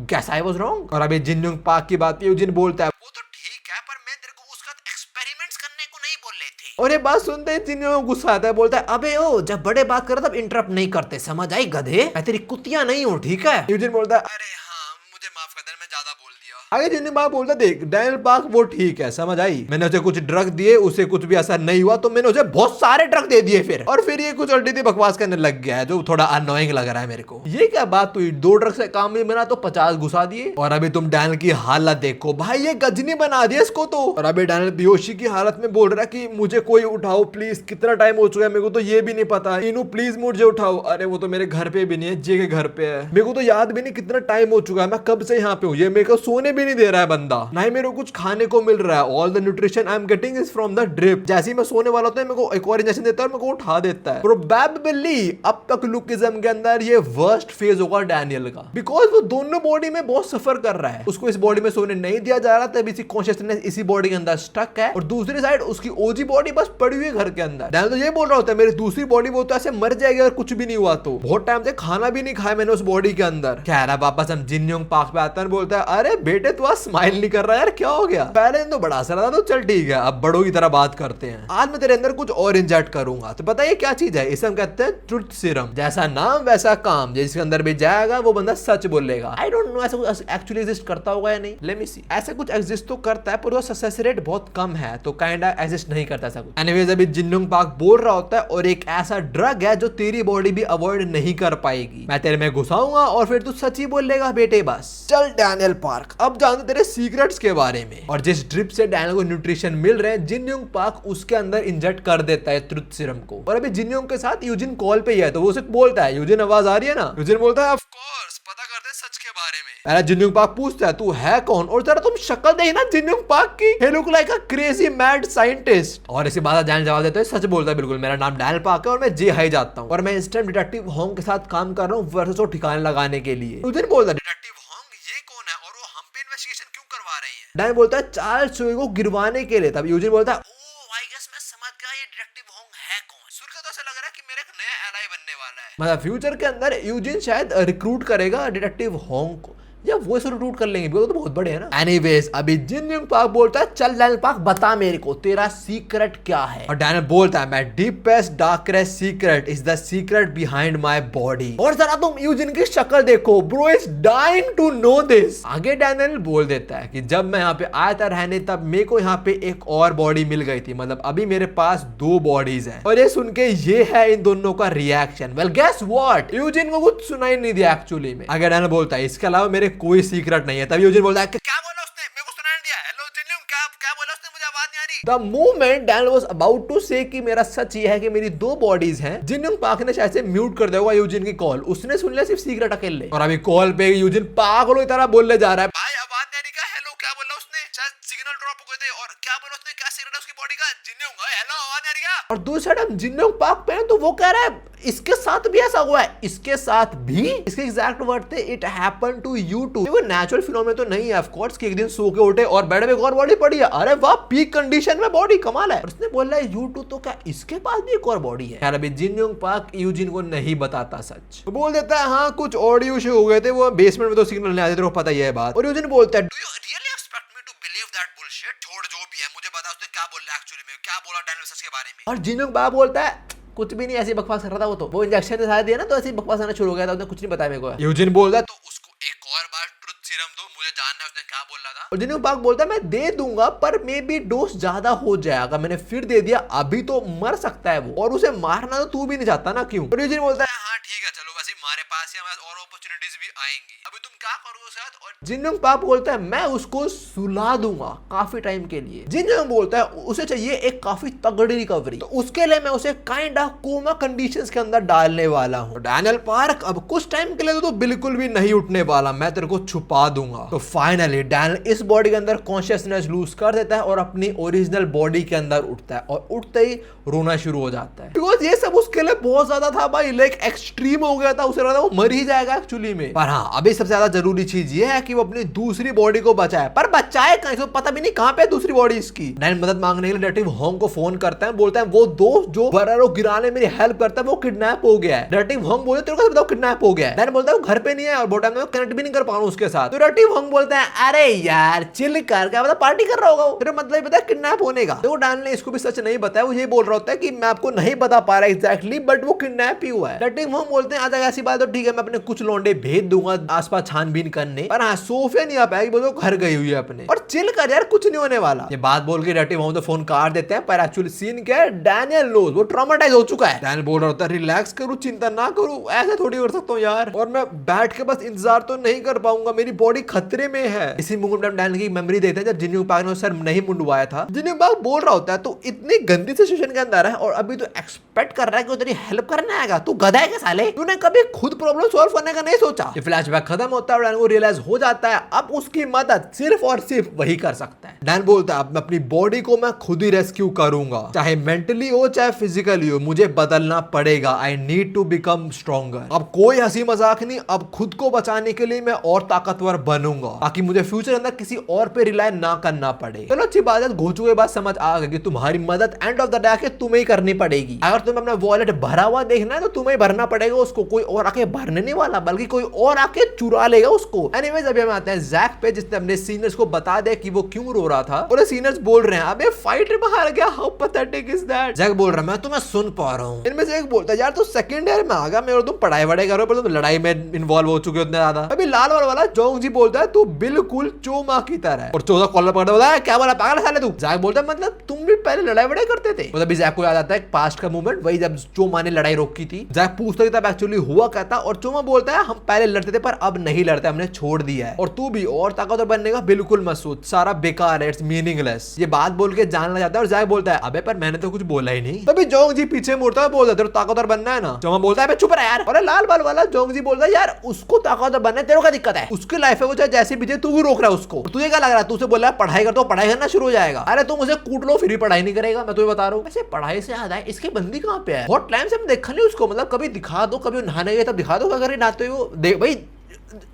Guess I was wrong। और अभी जिन योंग पार्क की बात यूजिन बोलता है वो तो ठीक है, पर मैं तेरे को उसका एक्सपेरिमेंट्स करने को नहीं बोल रहे थे। और ये बात सुनते ही जिन योंग गुस्सा आता है, बोलता है अबे ओ जब बड़े बात करे तब इंटरप्ट नहीं करते, समझ आई गधे। मैं तेरी कुतिया नहीं हूँ, ठीक है। यूजिन बोलता है अरे हाँ मुझे माफ कर दे, मैं ज्यादा बोल दिया। आगे जिन बात बोलता देख डैनियल पार्क वो ठीक है, समझ आई। मैंने उसे कुछ ड्रग दिए, उसे कुछ भी असर नहीं हुआ, तो मैंने उसे बहुत सारे ड्रग दे दिए फिर। और फिर ये कुछ उल्टी बकवास करने लग गया है जो थोड़ा अनोइंग लग रहा है मेरे को। ये क्या बात हुई, 2 ड्रग से काम नहीं बना तो 50 घुसा दिए। और अभी तुम डैनियल की हालत देखो भाई, ये गजनी बना दिया इसको तो। और अभी डैनियल बेहोशी की हालत में बोल रहा है कि मुझे कोई उठाओ प्लीज, कितना टाइम हो चुका है मेरे को तो ये भी नहीं पता। इनू प्लीज मुझे उठाओ। अरे वो तो मेरे घर पे भी नहीं है, जे के घर पे है। मेरे को तो याद भी नहीं कितना टाइम हो चुका है, मैं कब से यहाँ पे हूँ। ये मेरे को सोने भी नहीं दे रहा है बंदा, ना ही मेरे को कुछ खाने को मिल रहा है। All the nutrition I am getting is from the drip. जैसे ही मैं सोने वाला होता है मेरे को एक और इंजेक्शन देता है और मेरे को उठा देता है। प्रोबेबली अब तक लुकिज्म के अंदर ये वर्स्ट फेज होगा डैनियल का, बिकॉज वो दोनों बॉडी में बहुत सफर कर रहा है। उसको इस बॉडी में सोने नहीं दिया जा रहा, तब इसी कॉन्शियसनेस इसी बॉडी के अंदर स्टक है। और दूसरी साइड उसकी ओजी बॉडी बस पड़ी हुई है घर के अंदर। डैनियल तो ये बोल रहा होता है मेरी दूसरी बॉडी वो तो ऐसे मर जाएगी अगर कुछ भी नहीं हुआ तो। बहुत टाइम से खाना भी नहीं खाया मैंने उस बॉडी के अंदर। कह रहा वापस हम जिन योंग पार्क पे आता है, बोलता है अरे बेटे तू आज स्माइल नहीं कर रहा यार, क्या हो गया। पहले दिन तो बड़ा असर था, तो चल ठीक है अब बड़ों की तरह बात करते हैं। आज मैं तेरे अंदर कुछ और इंजेक्ट करूंगा। तो बताइए क्या चीज है। इसे हम कहते हैं ट्रुथ सीरम। जैसा नाम वैसा काम, जिसके अंदर भी जाएगा वो बंदा सच बोलेगा। आई डोंट नो ऐसा कुछ एक्चुअली एग्जिस्ट करता होगा या नहीं, लेट मी सी। ऐसा कुछ एग्जिस्ट तो करता है पर वो सक्सेस रेट बहुत कम है, तो काइंडा एग्जिस्ट नहीं करता ऐसा कुछ। एनीवेज अभी जिन योंग पार्क बोल रहा होता है और एक ऐसा ड्रग है जो तेरी बॉडी भी अवॉइड नहीं कर पाएगी। मैं तेरे में घुसाऊंगा और फिर तू सच ही बोलेगा बेटे बस। चल डैनियल पार्क अब जानते तेरे सीक्रेट्स के बारे में। और जिस ड्रिप से डैनियल को न्यूट्रिशन मिल रहे हैं, जिन योंग पार्क उसके अंदर इंजेक्ट कर देता है ट्रुथ सीरम को। और अभी जिन योंग के साथ यूजिन कॉल पे ही है, तो वो उसे बोलता है यूजिन आवाज आ रही है ना। यूजिन बोलता है ऑफ कोर्स पता करते सच के बारे में। पहले जिन योंग पार्क पूछता है तू है कौन, और जरा तुम शक्ल देखी ना जिन योंग पार्क की, he look like a crazy mad scientist। और इसी बात डैनियल जवाब देता है सच बोलता है बिल्कुल, मेरा नाम डैनियल पार्क है और मैं जे हाई जाता हूँ और मैं इस टाइम डिटेक्टिव होंग के साथ काम कर रहा हूँ वर्सेस को ठिकाने लगाने के लिए। यूजिन बोलता है डिटेक्टिव होंग ये कौन है और वो हम पे इन्वेस्टिगेशन क्यों करवा रहे हैं। डैनियल बोलता है चार्ल्स चोई को गिरवाने के लिए। तब यूजिन बोलता है ओह आई गेस मैं समझ गया ये डिटेक्टिव होंग है कौन। सुन के तो ऐसा लग रहा है कि मेरा एक नया एलाई बनने वाला है। मतलब फ्यूचर के अंदर यूजिन शायद रिक्रूट करेगा डिटेक्टिव होंग को, या वो इसे रिक्रूट कर लेंगे, वो तो बहुत बड़े हैं ना। एनीवेज अभी जिन योंग पार्क बोलता है चल डैनियल पार्क बता मेरे को तेरा सीक्रेट क्या है। और डैनियल बोलता है मैं deepest darkest secret is the secret behind my body. और जरा तुम यूजिन की शक्ल देखो, bro is dying to know this. आगे डैनियल बोल देता है कि जब मैं यहाँ पे आया था रहने तब मेरे को यहाँ पे एक और बॉडी मिल गई थी, मतलब अभी मेरे पास 2 बॉडीज हैं। और ये सुन के ये है इन दोनों का reaction. Well guess what, Eugene को कुछ सुनाई नहीं दिया एक्चुअली में। आगे डैनियल बोलता है इसके अलावा मेरे कोई सीक्रेट नहीं है। तब यूजिन बोलता है क्या बोला उसने, मेरे को सुनाई नहीं दिया। हेलो जिन योंग क्या बोला उसने, मुझे आवाज नहीं आ रही। The moment Daniel was about to say कि मेरा सच ये है कि मेरी 2 बॉडीज हैं, जिन योंग पार्क ने शायद से म्यूट कर दिया होगा यूजिन की कॉल। उसने सुन लिया सिर्फ सीक्रेट अकेले। और अभी कॉल पे यूजिन पागलों की तरह बोलने जा रहा है भाई आवाज नहीं आ रही क्या, हेलो क्या बोला उसने, शायद सिग्नल ड्रॉप हो गए थे, और क्या बोला उसने, क्या सीक्रेट है उसकी बॉडी का, जिन्होंग हेलो आवाज आ रही है। और दूसरा टाइम जिन्होंग पाक पे तो वो कह रहा है इसके साथ भी ऐसा हुआ है, इसके साथ भी। इसके एग्जैक्ट वर्ड थे it happened to you too. वो नेचुरल फिनोमेनन तो नहीं है ऑफ कोर्स कि एक दिन सो के उठे और बेड में एक और बॉडी पड़ी है, अरे वाह पीक कंडीशन में बॉडी, कमाल है। और उसने बोला है यू टू, तो क्या इसके पास भी एक और बॉडी है? यार अभी जिन्होंग पाक यूजिन को नहीं बताता सच, वो बोल देता है हाँ कुछ ऑडियो इशू हो गए थे, वो बेसमेंट में तो सिग्नल नहीं आते थे, पता ही है बात। और यूजिन बोलता है do you really expect me to believe that bullshit? छोड़ जो भी है, मुझे बता उसने क्या बोला एक्चुअली में, क्या बोला डैनियल सच के बारे में। और जिन्होंग पाक बोलता है कुछ भी नहीं, ऐसी बकवास कर रहा था वो, तो वो इंजेक्शन ने दिया ना तो ऐसी बकवास आना शुरू हो गया था, उसने कुछ नहीं बताया मेरे को। यूजिन बोलता है तो उसको एक और बार ट्रुथ सीरम दो, मुझे जानना है उसने क्या बोल रहा था। और जिन्होंने पाक बोलता है मैं दे दूंगा पर मे बी डोज ज्यादा हो जाएगा, मैंने फिर दे दिया अभी तो मर सकता है वो, और उसे मारना तो तू भी नहीं चाहता ना, क्यों? और यूजिन बोलता है हाँ ठीक है चलो, वैसे हमारे पास ही और अपॉर्चुनिटीज भी आएंगी, अभी तुम क्या करोगे साथ? और जिन्होंने पाक बोलता है मैं उसको सुला दूंगा काफी टाइम के लिए। जिन्होंने बोलता है उसे चाहिए एक काफी तगड़ी रिकवरी, तो उसके लिए मैं उसे काइंड ऑफ कोमा कंडीशंस के अंदर डालने वाला हूं। डैनियल पार्क अब कुछ टाइम के लिए तो बिल्कुल भी नहीं उठने वाला, मैं तेरे को छुपा दूंगा। तो फाइनली डैनियल इस बॉडी के अंदर कॉन्शियसनेस लूज कर देता है और अपनी ओरिजिनल बॉडी के अंदर उठता है, और उठते ही रोना शुरू हो जाता है, बिकॉज ये सब उसके लिए बहुत ज्यादा था भाई, लाइक एक्सट्रीम हो गया था, उसे लगा था वो मर ही जाएगा एक्चुअली में। पर हाँ अभी सबसे ज्यादा जरूरी चीज ये है कि वो अपनी दूसरी बॉडी को बचाए, पर बचाए कहीं से पता भी नहीं कहां पे दूसरी बॉडी इसकी। डैनियल मदद मांगने के लिए डिटेक्टिव होंग को फोन करता है, बोलता है वो दोस्त जो बरारो गिराने मेरी हेल्प करता है वो किडनैप हो गया है। डिटेक्टिव होंग बोलते तेरे को बताओ किडनैप हो गया है। डैनियल बोलता है वो घर पे नहीं है और बहुत टाइम में कनेक्ट भी नहीं कर पा रहा हूं उसके साथ। तो डिटेक्टिव होंग बोलता है अरे यार चिल कर, क्या पता पार्टी कर रहा होगा वो, तेरा मतलब पता है किडनैप होने का। तो डैनियल ने इसको भी सच नहीं बताया, वो ये बोल रहा होता है कि मैं आपको नहीं बता पा रहा एग्जैक्टली बट वो किडनैप ही हुआ है। डिटेक्टिव होंग बोलते हैं अगर ऐसी बात तो ठीक है मैं अपने कुछ लौंडे भेज दूंगा आसपास छानबीन करने, पर हाँ सोफिया नहीं आ पाएगी, बोलो घर गई हुई है अपने, और चिल कर यार कुछ नहीं होने वाला। ये बात बोल के डिटेक्टिव होंग तो फोन काट देते हैं, पर एक्चुअली सीन क्या है डैनियल नोज वो ट्रॉमेटाइज हो चुका है। डैनियल बोल रहा होता है रिलैक्स करूं, चिंता ना करूं, ऐसे थोड़ी कर सकता हूं यार, और मैं बैठ के बस इंतजार तो नहीं कर पाऊंगा, मेरी बॉडी खतरे में है। इसी मोमेंट में डैनियल की मेमोरी देखते हैं जब जिन्होंने पाक ने सर नहीं मुंडवाया था। जिन्होंने पाक बोल रहा होता है तो इतनी गंदी सिचुएशन के अंदर है और अभी तो एक्सपेक्ट कर रहा है कि वो तेरी हेल्प करने आएगा, तू गधा है क्या साले, तूने कभी खुद प्रॉब्लम सॉल्व करने का नहीं सोचा। ये फ्लैशबैक खत्म होता है और डैनियल को रियलाइज हो जाता है अब उसकी मदद सिर्फ और सिर्फ वही कर सकता है। डैनियल बोलता है अब अपनी बॉडी को मैं खुद ही रेस्क्यू करूंगा, चाहे मेंटली हो चाहे फिजिकली हो, मुझे बदलना पड़ेगा, I need to become stronger. अब कोई हंसी मजाक नहीं, अब खुद को बचाने के लिए मैं और ताकतवर बनूंगा ताकि मुझे फ्यूचर अंदर किसी और पे रिलाय ना करना पड़े। चलो अच्छी बात है, घोचू के बाद समझ आ गई कि तुम्हारी मदद एंड ऑफ द डे आके तुम्हें ही करनी पड़ेगी। अगर तुम्हें अपना वॉलेट भरा हुआ देखना है तो तुम्हें ही भरना पड़ेगा उसको, कोई और आके भरने नहीं वाला बल्कि कोई और आके चुरा लेगा उसको। एनीवेज अभी हम आते हैं जैक पे जिसने अपने सीनियर्स को बता दिया कि वो क्यों रो रहा था, और सीनियर्स बोल रहे हैं अबे फाइट में हार गया, how pathetic is that. Jack बोल रहा है मैं तुम्हें सुन पा रहा हूं। इनमें से एक बोलता है यार तू सेकंड ईयर में आ गया, मेरे तुम पढ़ाई वढ़ाई करो पर तुम लड़ाई में इन्वॉल्व हो चुके हो इतने ज्यादा। अभी लाल वाला जोंग जी बोलता है तू बिल्कुल चोमा की तरह है, और चौदह कॉलर पकड़ बोला है क्या बोला पागल साले तू। जैक बोलता है मतलब तुम भी पहले लड़ाई वड़ाई करते थे। मतलब जैक को याद आता है पास्ट का मूवमेंट, वही जब चोमा ने लड़ाई रोकी थी। जैक पूछता है तब एक्चुअली हुआ क्या था, और चोमा बोलता है हम पहले लड़ते थे पर अब नहीं लड़ते, हमने छोड़ दिया है, और तू भी और ताकतवर बनने का बिल्कुल मत सोच, सारा बेकार है, इट्स मीनिंगलेस। ये बात बोल के जान लग जाता है और जैक बोलता है अबे पर मैंने तो कुछ बोला ही नहीं। तभी जोंग जी पीछे मुड़ता है, बोलता है ताकतवर बनना है ना। चोमा बोलता है चुप रह यार। और लाल बाल वाला जोंग जी बोलता है यार उसको ताकतवर बनना है, तेरे को क्या दिक्कत है, उसकी लाइफ है वो चाहे जैसे भी, तू भी रोक रहा है उसको। तुझे क्या लग रहा है, तू उसे बोल रहा है पढ़ाई कर, तो पढ़ाई करना शुरू हो जाएगा। अरे तुम उसे कूट लो फिर भी पढ़ाई नहीं करेगा, मैं तुम्हें बता रहा हूँ। वैसे पढ़ाई से याद है इसकी बंदी कहाँ पे है, बहुत टाइम से हम देखा नहीं उसको, मतलब कभी दिखा दो, कभी नहाने गए तब दिखा दो, अगर नहाते हो देख भाई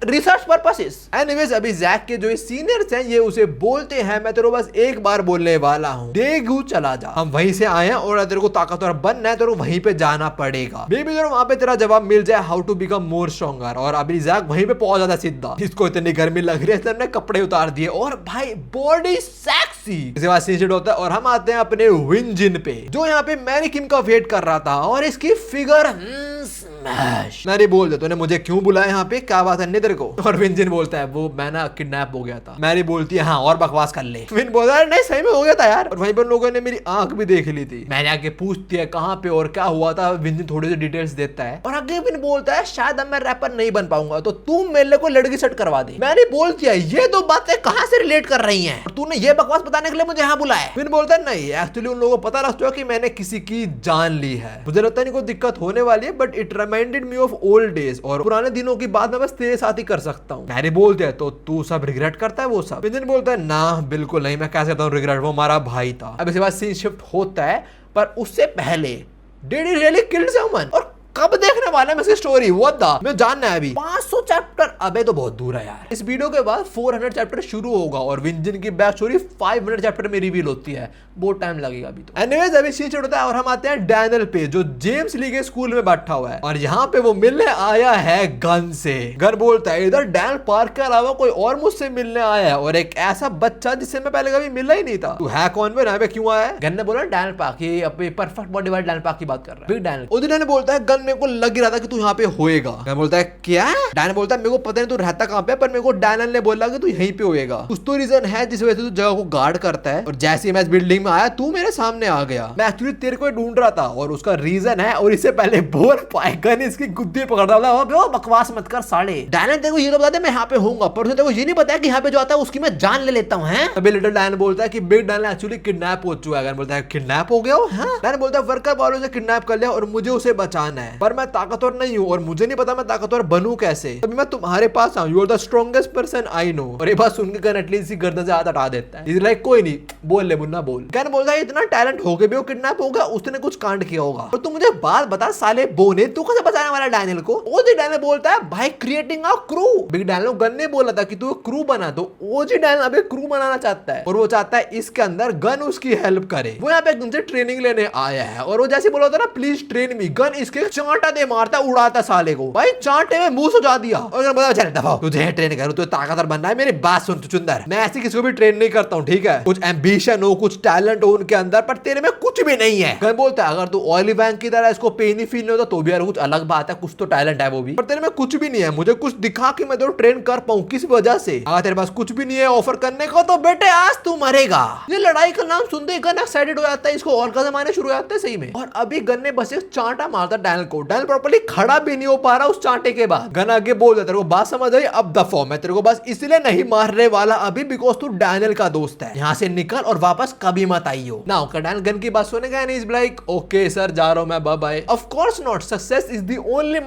रिसर्च पर्पसेस। एनीवेज अभी जैक के जो सीनियर्स हैं ये उसे बोलते हैं मैं तेरे को बस एक बार बोलने वाला हूँ, देगू चला जा, हम वहीं से आए हैं और तेरे को ताकतवर बनना है तो वहीं पे जाना पड़ेगा। बेबी तेरे वहां पे तेरा जवाब मिल जाए how to become more stronger. और अभी जैक वहीं पे पहुंच जाता सीधा, इसको इतनी गर्मी लग रही है इसलिए हमने कपड़े उतार दिए और भाई बॉडी सेक्सी। इसके बाद सीन होता है और हम आते हैं अपने विंजिन पे जो यहाँ पे मैरी किम का वेट कर रहा था और इसकी फिगर मैरी बोल दे तूने मुझे क्यों बुलाया यहाँ पे, क्या बात है तेरे को। और विंजिन बोलता है वो मैं ना किडनैप हो गया था। मैरी बोलती है हाँ और बकवास कर ले। विन बोलता है नहीं सही में हो गया था यार, और वहीं पर लोगों ने मेरी आंख भी देख ली थी। मैंने आके पूछती है कहाँ पे और क्या हुआ था, विंजिन थोड़ी सी डिटेल्स देता है और आगे विन बोलता है शायद अब मैं रैपर नहीं बन पाऊंगा तो तू मेरे को लड़की सेट करवा दे। मैंने बोलती है ये दो बातें कहाँ से रिलेट कर रही है, तूने ये बकवास बताने के लिए मुझे यहाँ बुलाया। विन बोलता है नहीं एक्चुअली उन लोगों को पता लग चुका कि मैंने किसी की जान ली है, मुझे लगता नहीं कोई दिक्कत होने वाली है but but it reminded me of old days, और पुराने दिनों की बात मैं बस तेरे साथ ही कर सकता हूँ। हैरी बोलते हैं तो तू सब रिग्रेट करता है वो सब? विंजन बोलता है ना बिल्कुल नहीं, मैं कैसे करता हूँ रिग्रेट, वो हमारा भाई था। अब इसके बाद सीन शिफ्ट होता है, पर उससे पहले did he really kill someone? और कब देखने वाला है मैं इसकी स्टोरी? व्हाट द, मैं जानना है अभी। 500 चैप्टर, अबे तो बहुत दूर है यार। इस वीडियो के बाद 400 चैप्टर शुरू होगा और विंजन की बैक स्टोरी 500 चैप्टर में रिवील होती है, बहुत टाइम लगेगा अभी तो। एनीवेज अभी सीन होता है और हम आते हैं डैनियल पे, जो जेम्स ली के स्कूल में बैठा हुआ है, और यहाँ पे वो मिलने आया है गन से। गन बोलता है इधर डैनियल पार्क के अलावा कोई और मुझसे मिलने आया है, और एक ऐसा बच्चा जिससे मैं पहले कभी मिला ही नहीं था। तू है कौन बे, यहाँ पे क्यों आया है? गन ने बोला डैनियल पार्क, ये अपने परफेक्ट बॉडी वाले डैनियल पार्क की बात कर रहा है। फिर डैनियल उधर ने बोलता है गन मेरे को लग रहा था कि तू यहाँ पे होएगा। गन बोलता है क्या? डैनियल बोलता है मेरे को पता नहीं तू रहता कहाँ पे, पर मेरे को डैनियल ने बोला कि तू यहीं पे होएगा। कुछ तो रीजन है जिस वजह से तू जगह को गार्ड करता है, और जैसे मैं इस बिल्डिंग में आया तू मेरे सामने आ गया। मैं एक्चुअली तेरे को ढूंढ रहा था और उसका रीजन है, और इससे पहले बोल पाए गन इसकी गुद्दी पकड़ता था। बकवास मत कर साले। डैनियल तेरे को ये तो बता दे मैं यहाँ पे होऊंगा, पर उसने तेरे को ये नहीं बताया कि यहाँ पे जो आता है उसकी मैं जान ले लेता हूँ। अभी लिटिल डैनियल बोलता है कि बिग डैनियल एक्चुअली किडनैप हो चुका है। गन बोलता है किडनैप हो गया? डैनियल बोलता है वर्कर वालों ने किडनैप कर लिया और मुझे उसे बचाना है, पर मैं ताकतवर नहीं हूँ और मुझे नहीं पता मैं ताकतवर बनूं कैसे। अभी मैं तुम्हारे पास आऊं, you are the strongest person I know. और ये बात सुनकर गन एटलीस्ट गर्दन से हाथ हटा देता है। लाइक कोई नहीं, बोल ले मुन्ना बोल। गन बोलता है इतना टैलेंट हो गया भी वो किडनैप होगा, उसने कुछ कांड किया होगा। और तू मुझे बात बता साले बोने, तू कैसे बचाने वाला डैनियल को? ओजी डैनियल बोलता है भाई creating a crew. Big Daniel gun ने बोला था कि तू क्रू बना, तो ओजी डैनियल अभी क्रू बनाना चाहता है, और वो चाहता है इसके अंदर गन उसकी हेल्प करे। वो यहाँ पे उनसे ट्रेनिंग लेने आया है, और वो जैसे बोला था ना प्लीज ट्रेन मी, गन इसके चांटा दे मारता उड़ाता साले को, भाई चांटे में मुंह सजा दिया। और बोला चल दफा, तुझे ट्रेन करूं, तुझे ताकतवर बनना है, मेरी बात सुन तू चुंदर, मैं ऐसे किसी को भी ट्रेन नहीं करता हूं, ठीक है? कुछ एम्बिशन हो, कुछ टैलेंट हो उनके अंदर, पर तेरे में कुछ भी नहीं है। गन बोलता है अगर तू ऑयली बैंक की तरह इसको पेन ही फील नहीं होता तो भी यार कुछ अलग बात है, कुछ तो टैलेंट है वो भी, पर तेरे में कुछ भी नहीं है। मुझे कुछ दिखा कि मैं तो ट्रेन कर पाऊं, किस वजह से? अगर तेरे पास कुछ भी नहीं है ऑफर करने को, तो बेटे आज तू मरेगा। ये लड़ाई का नाम सुनते ही गन एक्साइटेड हो जाता है, इसको और गन मारने शुरू हो जाते हैं सही में। और अभी गन ने बस एक चांटा मारता डैनियल को। डैनियल प्रॉपर्ली खड़ा भी नहीं हो पा रहा उस चांटे के बाद। गन आगे बोल देता है, तेरे को बात समझ आई? अब दफो, मैं तेरे को बस इसलिए नहीं मारने वाला अभी बिकॉज तू डैनियल का दोस्त है। यहाँ से निकल और वापस कभी मत आइयो ना। डैनियल गन की बात सुनेगा नहीं, इज लाइक ओके सर जा रहा हूं मैं, bye bye. Of course not, success is the only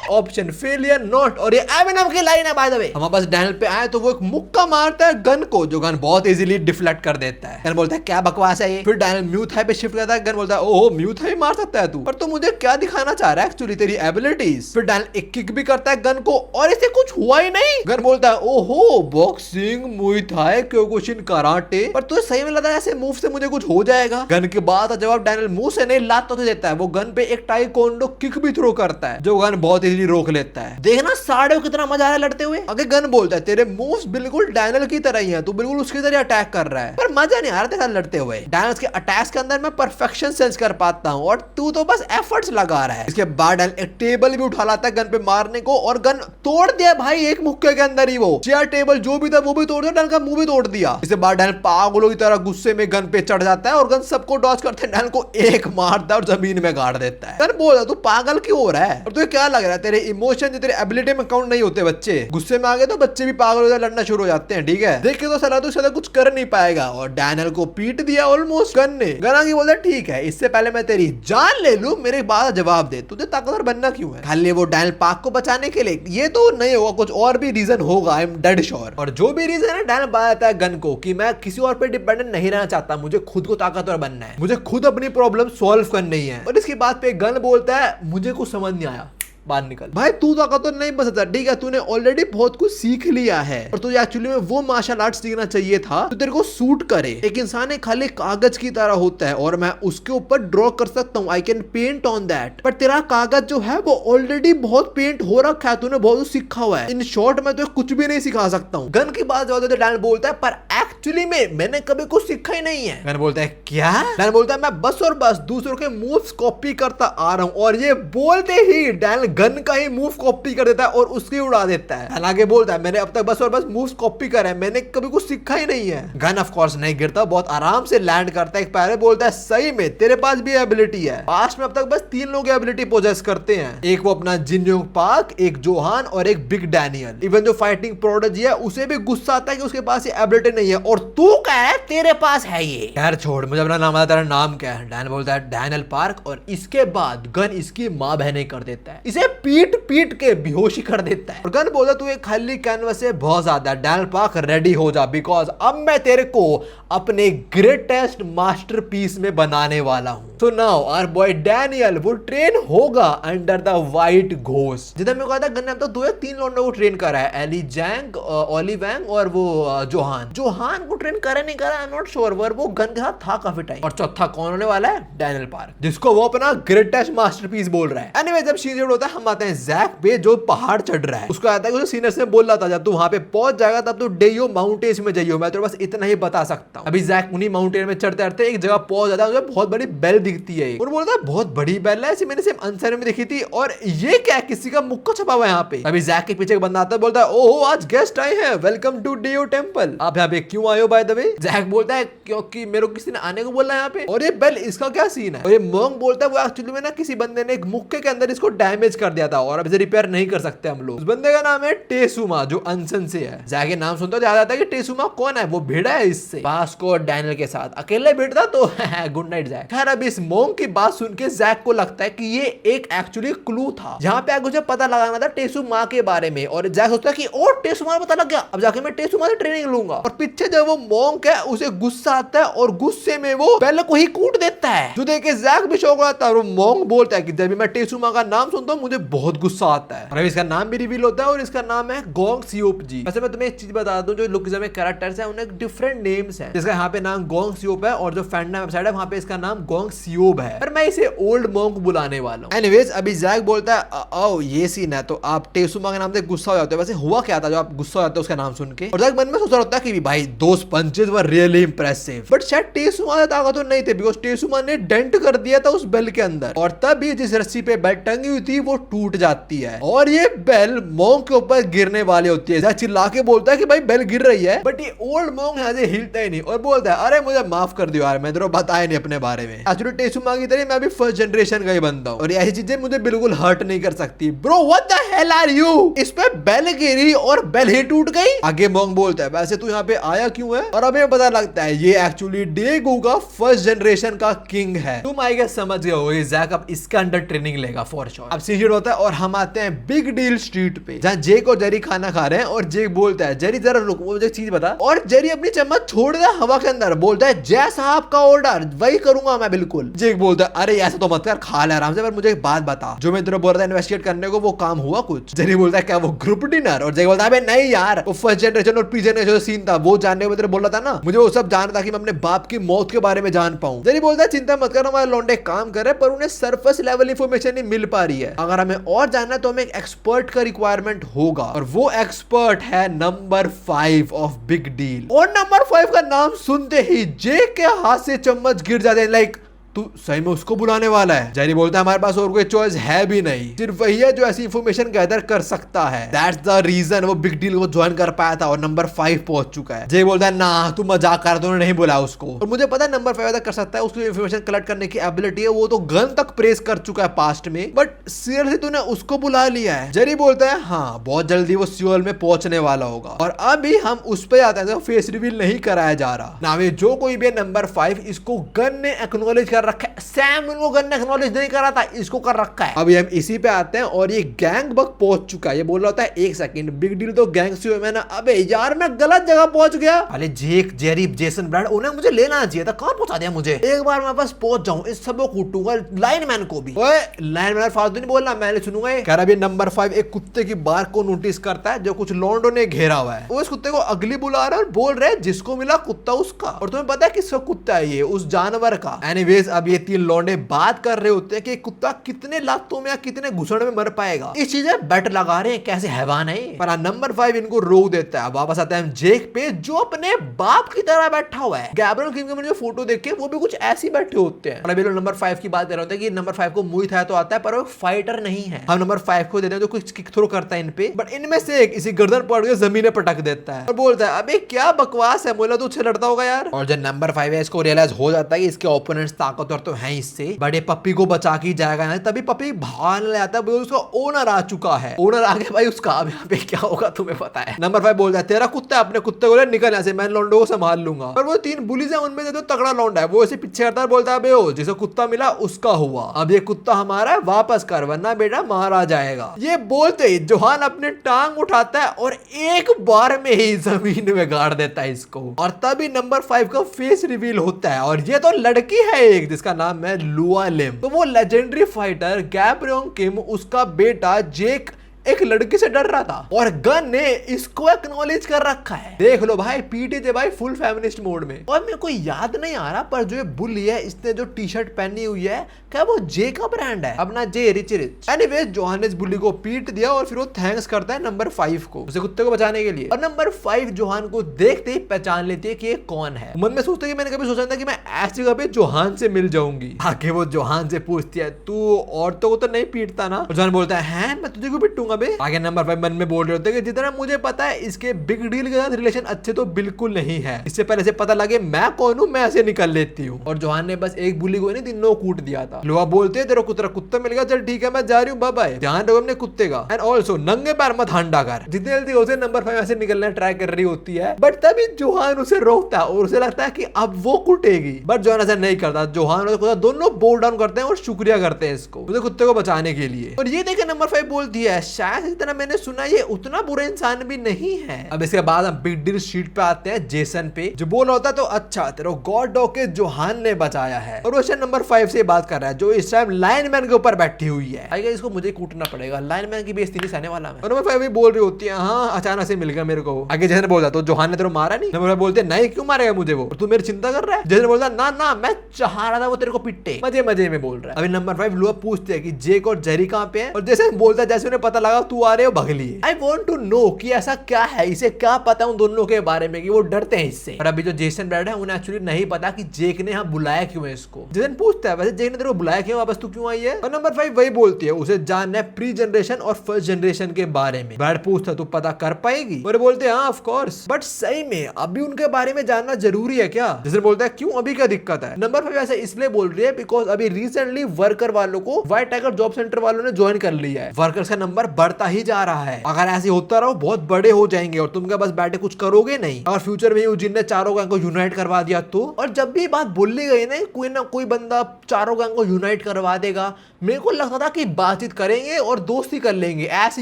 option, failure not. और ये एमिनम की लाइन है बाय द वे। हमारे पास डैनियल पे आए तो वो एक मुक्का मारता है गन को, जो गन बहुत इजीली डिफ्लेक्ट कर देता है। गन बोलता है क्या बकवास है ये। फिर डैनियल म्यूथ हाई पे शिफ्ट करता है। गन बोलता है ओह म्यूथ हाई मार सकता है तू, पर तू मुझे क्या दिखाना चाह रहा है एक्चुअली तेरी एबिलिटीज। फिर डैनियल एक किक भी करता है गन को और इसे कुछ हुआ ही नहीं। गन बोलता है ओहो बॉक्सिंग, मुई थाई, क्योकुशिन, कराटे, पर तुझे सही में लगा ऐसे मूव से मुझे कुछ हो जाएगा? गन के बाद जवाब डैनियल मुंह से नहीं लात तो देता है। वो गन पे एक टाइकोंडो किक भी थ्रो करता है, जो गन बहुत इजीली रोक लेता है। देखना साड़े को कितना मजा आ रहा है लड़ते हुए। अगर गन बोलता है तेरे मूव्स बिल्कुल डैनियल की तरह ही है, तू बिल्कुल उसकी तरह अटैक कर रहा है, पर मजा नहीं आ रहा तेरे साथ लड़ते हुए। डैनियल के अटैक्स के अंदर मैं परफेक्शन सेंस कर पाता हूं, और तू तो बस एफर्ट्स लगा रहा है। इसके बाद डैनियल एक टेबल भी उठा लाता है गन पे मारने को, और गन तोड़ दिया भाई एक मुक्के के अंदर ही। वो चेयर टेबल जो भी था वो भी तोड़ दिया, डैनियल का मुंह भी तोड़ दिया। इसके बाद डैनियल पागलों की तरह गुस्से में गन पे चढ़ जाता है, और गन सबको डॉज करते हैं, डैनियल को एक मारता है और जमीन में गाड़ देता है। गन बोलता तू पागल क्यों हो रहा है? और तुझे क्या लग रहा है तेरे इमोशन तेरे एबिलिटी में काउंट नहीं होते? बच्चे गुस्से में आ गए तो बच्चे भी पागल हो जाते, लड़ना शुरू हो जाते हैं, ठीक है? देख के तो सलाह तो कुछ कर नहीं पाएगा, और डैनियल को पीट दिया ऑलमोस्ट गन ने। गन आगे बोलता ठीक है, इससे पहले मैं तेरी जान ले लूं, मेरे बात जवाब दे, तुझे ताकतवर बनना क्यों है? खाली वो डैनियल पार्क को बचाने के लिए? ये तो नहीं होगा, कुछ और भी रीजन होगा, आई एम डेड श्योर। और जो भी रीजन है डैनियल बताता है गन को कि मैं किसी और पे डिपेंडेंट नहीं रहना चाहता, मुझे खुद को ताकतवर बनना है, मुझे खुद अपनी प्रॉब्लम सॉल्व करनी है। और इसकी बात पे गन बोलता है मुझे कुछ समझ नहीं आया, बाहर निकल। भाई तू ताकतवर नहीं बन सकता, ठीक है? तूने ऑलरेडी बहुत कुछ सीख लिया है, और तुझे एक्चुअली में वो मार्शल आर्ट्स सीखना चाहिए था तो तेरे को सूट करे। एक इंसान खाली कागज की तरह होता है, और मैं उसके ऊपर ड्रॉ कर सकता हूँ, I can paint on that, पर तेरा कागज जो है वो ऑलरेडी बहुत पेंट हो रखा है, तूने बहुत सीखा हुआ है। इन शॉर्ट मैं तो कुछ भी नहीं सिखा सकता हूँ। गन की बात जो डैनियल बोलता है पर एक्चुअली में मैंने कभी कुछ सीखा ही नहीं है। गन बोलता है क्या? डैनियल बोलता है मैं बस और बस दूसरों के मूव्स कॉपी करता आ रहा हूँ, और ये बोलते ही डैनियल गन का ही मूव कॉपी कर देता है और उसकी उड़ा देता है। गन आगे बोलता है मैंने अब तक बस और बस मूव्स कॉपी करे, मैंने कभी कुछ सीखा ही नहीं है। गन ऑफ कोर्स नहीं गिरता, बहुत आराम से लैंड करता है। एक पैरे बोलता है सही में तेरे पास भी एबिलिटी है। पास्ट में अब तक बस 3 लोग एबिलिटी पोजेस करते हैं, एक वो अपना जिन योंग पार्क, एक जोहान और एक बिग डैनियल। इवन जो फाइटिंग प्रोडिजी है उसे भी गुस्सा आता है कि उसके पास ये एबिलिटी नहीं है, और तू कह रहा है तेरे पास है ये। खैर छोड़, मुझे अपना नाम बता, तेरा नाम क्या है? डैन बोलता है डैनियल पार्क, और इसके बाद गन इसकी माँ बहने कर देता है, इसे पीट पीट के बेहोशी कर देता है। और गन बोलता तू एक खाली कैनवस से बहुत ज्यादा, डैनियल पार्क रेडी हो जा, बिकॉज अब मैं तेरे को अपने ग्रेटेस्ट मास्टरपीस में बनाने वाला हूं। So now our boy Daniel वो ट्रेन होगा अंडर द व्हाइट घोस्ट। जिधर मैं कहा था गन ने अब तक 2 या 3 लौंडों को ट्रेन करा है, एली जैंग, ओली वैंग और वो जोहान को ट्रेन करा नहीं करा, आई एम नॉट श्योर, वो गन के साथ था काफी टाइम। और चौथा कौन होने वाला है? डैनियल पार्क, जिसको वो अपना ग्रेटेस्ट मास्टरपीस बोल रहा है। एनीवे जब सीन होता है हम आते हैं जैक पे जो पहाड़ चढ़ रहा है। उसको आता है कि सीनियर से बोल रहा था जब तू वहां पे पहुंच जाएगा तब तू डेयो माउंटेन्स में जाइयो, मैं तो बस इतना ही बता सकता हूं। अभी जैक उन्हीं माउंटेन में चढ़ते चढ़ते एक जगह पहुंच जाता है, मुझे बहुत बड़ी बेल दिखती है और बोलता है बहुत बड़ी बेल है, ऐसी मैंने सिर्फ अंसर में देखी थी, और ये क्या किसी का मुक्का छपा हुआ है यहाँ पे। अभी जैक के पीछे एक बंदा आता है, बोलता है ओहो आज गेस्ट आए हैं, वेलकम टू डेयो टेंपल, आप यहाँ पे क्यों आए हो बाय द वे? जैक बोलता है क्योंकि मेरे को किसी ने आने को बोला है यहाँ पे। और ये बेल इसका क्या सीन है? और ये मोंग बोलता है वो एक्चुअली में ना किसी बंदे ने एक मुक्के के अंदर इसको डैमेज कर दिया था और अब इसे रिपेयर नहीं कर सकते हम लोग। उस बंदे का नाम है टेसुमा जो अनसन से है। जैक नाम सुनता याद आता है कि टेसुमा कौन है, वो भिड़ा है इससे बास्को और डैनियल के साथ, अकेले भिड़ता तो गुड नाइट जैक। खैर अब इस मोंग की बात सुन के जैक को लगता है कि ये एक एक्चुअली क्लू था जहां पे मुझे पता लगाना था टेसुमा के बारे में, और जैक सोचता है कि ओ टेसुमा पता लग गया, अब जाके मैं टेसुमा से ट्रेनिंग लूंगा। और पीछे जब वो मोंग है उसे गुस्सा आता है और गुस्से में वो बेल को ही कूट देता है, जो देख के जैक भी शौक आता है। और मोंग बोलता है कि जब भी मैं टेसुमा का नाम सुनता हूं मुझे बहुत गुस्सा आता है। और इसका नाम भी रिवील होता है और इसका नाम है गोंग सियोप जी। वैसे मैं तुम्हें एक चीज बता दूं, जो लुकिज्म में कैरेक्टर्स हैं उन्हें डिफरेंट नेम्स हैं, जिसका यहाँ पे नाम गोंग सियोप है और जो फैंडम वेबसाइट है वहां पे इसका नाम गोंग सियोब है, पर मैं इसे ओल्ड मोंग बुलाने वाला हूं। एनीवेज अभी जैक बोलता है ओ ये सीन है, तो आप टेसुमा के नाम से गुस्सा हो जाते हो, वैसे हुआ क्या था जो आप गुस्सा हो जाते हो उसका नाम सुन के? और जैक मन में सोच रहा होता है कि भाई those punches were really impressive, but शायद टेसुमा से ताकत तो नहीं थे बिकॉज़ टेसुमा ने डेंट कर दिया था उस बेल के अंदर, और तभी जिस रस्सी पे बेल टंगी हुई थी वो टूट जाती है और ये बेल मोंग के ऊपर गिरने वाली होती है। जैक चिल्ला के बोलता है कि भाई बेल गिर रही है, बट ये ओल्ड मोंग यहाँ से हिलता ही नहीं और बोलता है अरे मुझे माफ कर दियो यार, मैं तेरे को बताया नहीं अपने बारे में। एक्चुअली टेसुमा की तरह मैं भी फर्स्ट जनरेशन का ही बंदा हूँ और ऐसी चीजें मुझे बिल्कुल हर्ट नहीं कर सकती। Bro what the hell are you? इस पे बेल गिरी और बेल ही टूट गई। आगे मोंग बोलता है वैसे तू यहाँ पे आया क्यों है? और अभी पता लगता है ये एक्चुअली डेगू का फर्स्ट जनरेशन का किंग है। तुम आई गेस समझ गए हो जैक अब इसके अंडर ट्रेनिंग लेगा फॉर श्योर। अब सीजन होता है और हम आते हैं बिग डील स्ट्रीट पे जहाँ जेक और जेरी खाना खा रहे हैं और जेक बोलता है जेरी जरा रुक मुझे एक चीज बता, और जेरी अपनी चम्मच छोड़ दे हवा के अंदर, बोलता है जैसा आपका ऑर्डर वही करूंगा मैं बिल्कुल। जेक बोलता है अरे ऐसा तो मत कर, खा ले आराम से, पर मुझे एक बात बता, जो मैं तेरे बोल रहा था इन्वेस्टिगेट करने को वो काम हुआ कुछ? जेरी बोलता है क्या वो ग्रुप डिनर? और जेक बोलता है नहीं यार वो फर्स्ट जनरेशन और प्री जनरेशन जो सीन था वो जानने को तेरे बोल रहा था ना, मुझे वो सब जानना था कि मैं अपने बाप की मौत के बारे में जान पाऊं। जेरी बोलता है चिंता मत कर, हमारे लौंडे काम कर रहे पर उन्हें सरफेस लेवल इंफॉर्मेशन नहीं मिल पा रही है, अगर हमें और जानना है तो हमें एक एक्सपर्ट का रिक्वायरमेंट होगा और वो एक्सपर्ट है नंबर 5 ऑफ बिग डील। और नंबर 5 का नाम सुनते ही जेक के हाथ से चम्मच गिर जाते हैं, लाइक तू सही में उसको बुलाने वाला है? जेरी बोलता है हमारे पास और कोई चॉइस है भी नहीं, सिर्फ वही है जो ऐसी इंफॉर्मेशन गैदर कर सकता है, दैट्स द रीजन वो बिग डील को ज्वाइन कर पाया था और नंबर 5 पहुंच चुका है। जेरी बोलता है ना तू मजाक कर, तूने नहीं बोला उसको, और मुझे पता है नंबर 5 कर सकता है, उसकी इंफॉर्मेशन कलेक्ट करने की एबिलिटी है, वो तो गन तक प्रेस कर चुका है पास्ट में, बट सीरियसली तूने उसको बुला लिया है? जेरी बोलता है हाँ बहुत जल्दी वो सियोल में पहुंचने वाला होगा। और अभी हम उस पे आते हैं, फेस रिवील नहीं कराया जा रहा ना, वे जो कोई भी नंबर 5 इसको गन ने एक्नॉलेज कर रखा है, सैम उनको गन ने एक्नॉलेज नहीं करा था, इसको कर रखा है। अभी हम इसी पे आते हैं और ये गैंग बग पहुंच चुका है, ये बोल रहा होता है एक सेकंड बिग डील तो गैंग से हुए ना, अबे यार मैं गलत जगह पहुंच गया। अरे जेक जेरी जेसन ब्रैड उन्हें मुझे लेना चाहिए था, कहां पहुंचा दिया मुझे? एक बार मैं बस पहुंच जाऊं इस सबको कूटूंगा, लाइनमैन को भी। ओए लाइनमैन फालतू नहीं बोलना, मैंने सुनूंगा। कह रहा नंबर 5 एक कुत्ते की बार को नोटिस करता है जो कुछ लॉन्डो ने घेरा हुआ है, वो इस कुत्ते को अगली बुला रहा है और बोल रहे जिसको मिला कुत्ता उसका, और तुम्हें पता है किसका कुत्ता है ये? उस जानवर का। एनीवेज अब ये 3 लौंडे बात कर रहे होते हैं कि कुत्ता कितने लातों में या कितने घुसड़ में मर पाएगा, इस चीजें बेट लगा रहे हैं कैसे हैवान है, पर नंबर 5 इनको रोक देता है। वापस आता है जेक पे जो अपने बाप की तरह बैठा हुआ है। गैब्रियल किंग के जो फोटो देख के वो भी कुछ ऐसे बैठे होते हैं। और अभी लोग नंबर 5 की बात कर रहे होते हैं कि नंबर 5 को मुई था तो आता है पर वो फाइटर नहीं है। हम नंबर 5 को देते हैं जो कुछ किक थ्रो करता है इन पे, बट इनमें से एक इसी गर्दन पकड़ के जमीन में पटक देता है और बोलता है अबे क्या बकवास है, बोला तो अच्छे लड़ता होगा यार। और जब नंबर 5 है इसको रियलाइज हो जाता है कि इसके ओपोनेंट्स ताकत ताकतवर तो है इससे, बड़े पप्पी को बचा के जाएगा ना, तभी पप्पी भागने ले आता है, उसका ओनर आ चुका है। ओनर आगे भाई उसका अब यहाँ पे क्या होगा तुम्हें पता है। नंबर 5 बोलता है तेरा कुत्ता है, अपने कुत्ते को ले निकल यहाँ से, मैं लौंडो को संभाल लूंगा। पर वो 3 बुलीज है, उनमें से जो तगड़ा लौंडा है वो ऐसे पीछे करता है, बोलता है ओ जिसे कुत्ता मिला उसका हुआ, अब ये कुत्ता हमारा है, वापस कर वरना बेटा मारा जाएगा। ये बोलते ही जोहान अपने टांग उठाता है और एक बार में ही जमीन में गाड़ देता है इसको। और तभी नंबर 5 का फेस रिवील होता है और ये तो लड़की है एक जिसका नाम है लुआ लिम। तो वो लेजेंडरी फाइटर गैब्रियोन किम, उसका बेटा जेक एक लड़की से डर रहा था और गन ने इसको एक्नॉलेज कर रखा है। देख लो भाई पीटीजे भाई फुल फेमिनिस्ट मोड में। और मेरे को याद नहीं आ रहा पर जो ये बुली है इसने जो टी शर्ट पहनी हुई है क्या वो जे का ब्रांड है, अपना जे रिच रिच। एनीवेज जोहान ने इस बुली को पीट दिया और फिर वो थैंक्स करता है नंबर 5 को उसे कुत्ते को बचाने के लिए। और नंबर 5 जोहान को देखते ही पहचान लेती है कि ये कौन है। मन में सोचते कि मैंने कभी सोचा था कि मैं ऐसी जगह पे जोहान से मिल जाऊंगी। आगे वो जोहान से पूछती है तू औरतों को तो नहीं पीटता ना? जोहान बोलता है मैं तुझे क्यों पीटूंगा बे। आगे नंबर 5 मन में बोल रहे होते हैं कि जितना मुझे पता है इसके बिग डील के साथ रिलेशन अच्छे तो बिल्कुल नहीं है, इससे पहले से पता लगे मैं कौन हूँ मैं ऐसे निकल लेती हूँ। और जोहान ने बस एक बुली को नहीं तीनों कूट दिया था। लोहा बोलते तेरे को तेरा कुत्ता मिल गया, चल ठीक है मैं जा रही हूँ, बाय बाय, ध्यान रखो अपने कुत्ते का। एंड ऑल्सो नंगे पैर मत हांडा कर। जितनी जल्दी उसे नंबर 5 ऐसे निकलने ट्राई कर रही होती है बट तभी जोहान उसे रोकता है और उसे लगता है कि अब वो कुटेगी, बट जोहान ऐसा नहीं करता। जोहान और कुत्ता दोनों बोल डाउन करते हैं और शुक्रिया करते हैं इसको उसे कुत्ते को बचाने के लिए। और ये देखे नंबर 5 बोलती है शायद जितना मैंने सुना ये उतना बुरा इंसान भी नहीं है। अब इसके बाद हम बिग डील शीट पे आते हैं जेसन पे, जो बोल होता है तो अच्छा तेरे गॉड डॉग के जोहान ने बचाया है। और वो नंबर 5 से बात कर रहा है जो इस टाइम लाइन मैन के ऊपर बैठी हुई है। आई गेस इसको मुझे कूटना पड़ेगा, लाइन मैन की बेइज्जती नहीं सहने वाला मैं। और नंबर 5 भी बोल रही होती है हाँ अचानक से मिल गया मेरे को। आगे जेसन बोलता तो जोहान ने तेरे मारा नहीं? नंबर 5 बोलते नहीं क्यों मारेगा मुझे वो, तू मेरी चिंता कर रहा है? जेसन बोलता ना ना मैं चाह रहा था वो तेरे को पिटे, मजे मजे में बोल रहा है। अभी नंबर 5 लुआ पूछते हैं कि जेक और जेरी कहाँ पे है और जेसन बोलता है जैसे उन्हें पता लगा तू आ रहे हो भग लिए। आई वांट टू नो कि ऐसा क्या है, इसे क्या पता उन दोनों के बारे में कि वो डरते हैं इससे। और अभी जो जेसन ब्रैड है उन्हें एक्चुअली नहीं पता कि जेक ने यहाँ बुलाया क्यों है इसको। जेसन पूछता है वैसे जेक ने तेरे को बुलाया क्यों, वापस तू क्यों आई है? और नंबर 5 वही बोलती है उसे जानना है प्री जनरेशन और फर्स्ट जनरेशन के बारे में। ब्रैड पूछता तू पता कर पाएगी? और बोलते हैं हाँ ऑफ कोर्स, बट सही में अभी उनके बारे में जानना जरूरी है क्या? जेसन बोलता है क्यों अभी क्या दिक्कत है? नंबर 5 ऐसा इसलिए बोल रही है बिकॉज अभी रिसेंटली वर्कर वालों को व्हाइट टाइगर जॉब सेंटर वालों ने ज्वाइन कर लिया है। वर्कर्स का नंबर बढ़ता ही जा रहा है। अगर ऐसे होता रहो बहुत बड़े हो जाएंगे और तुम क्या बस बैठे कुछ करोगे नहीं। अगर फ्यूचर में यूजिन ने चारों गैंग को यूनाइट करवा दिया तो। और जब भी बात बोली गई ना कोई बंदा चारों गैंग को यूनाइट करवा देगा, मेरे को लगता था कि बातचीत करेंगे और दोस्ती कर लेंगे ऐसे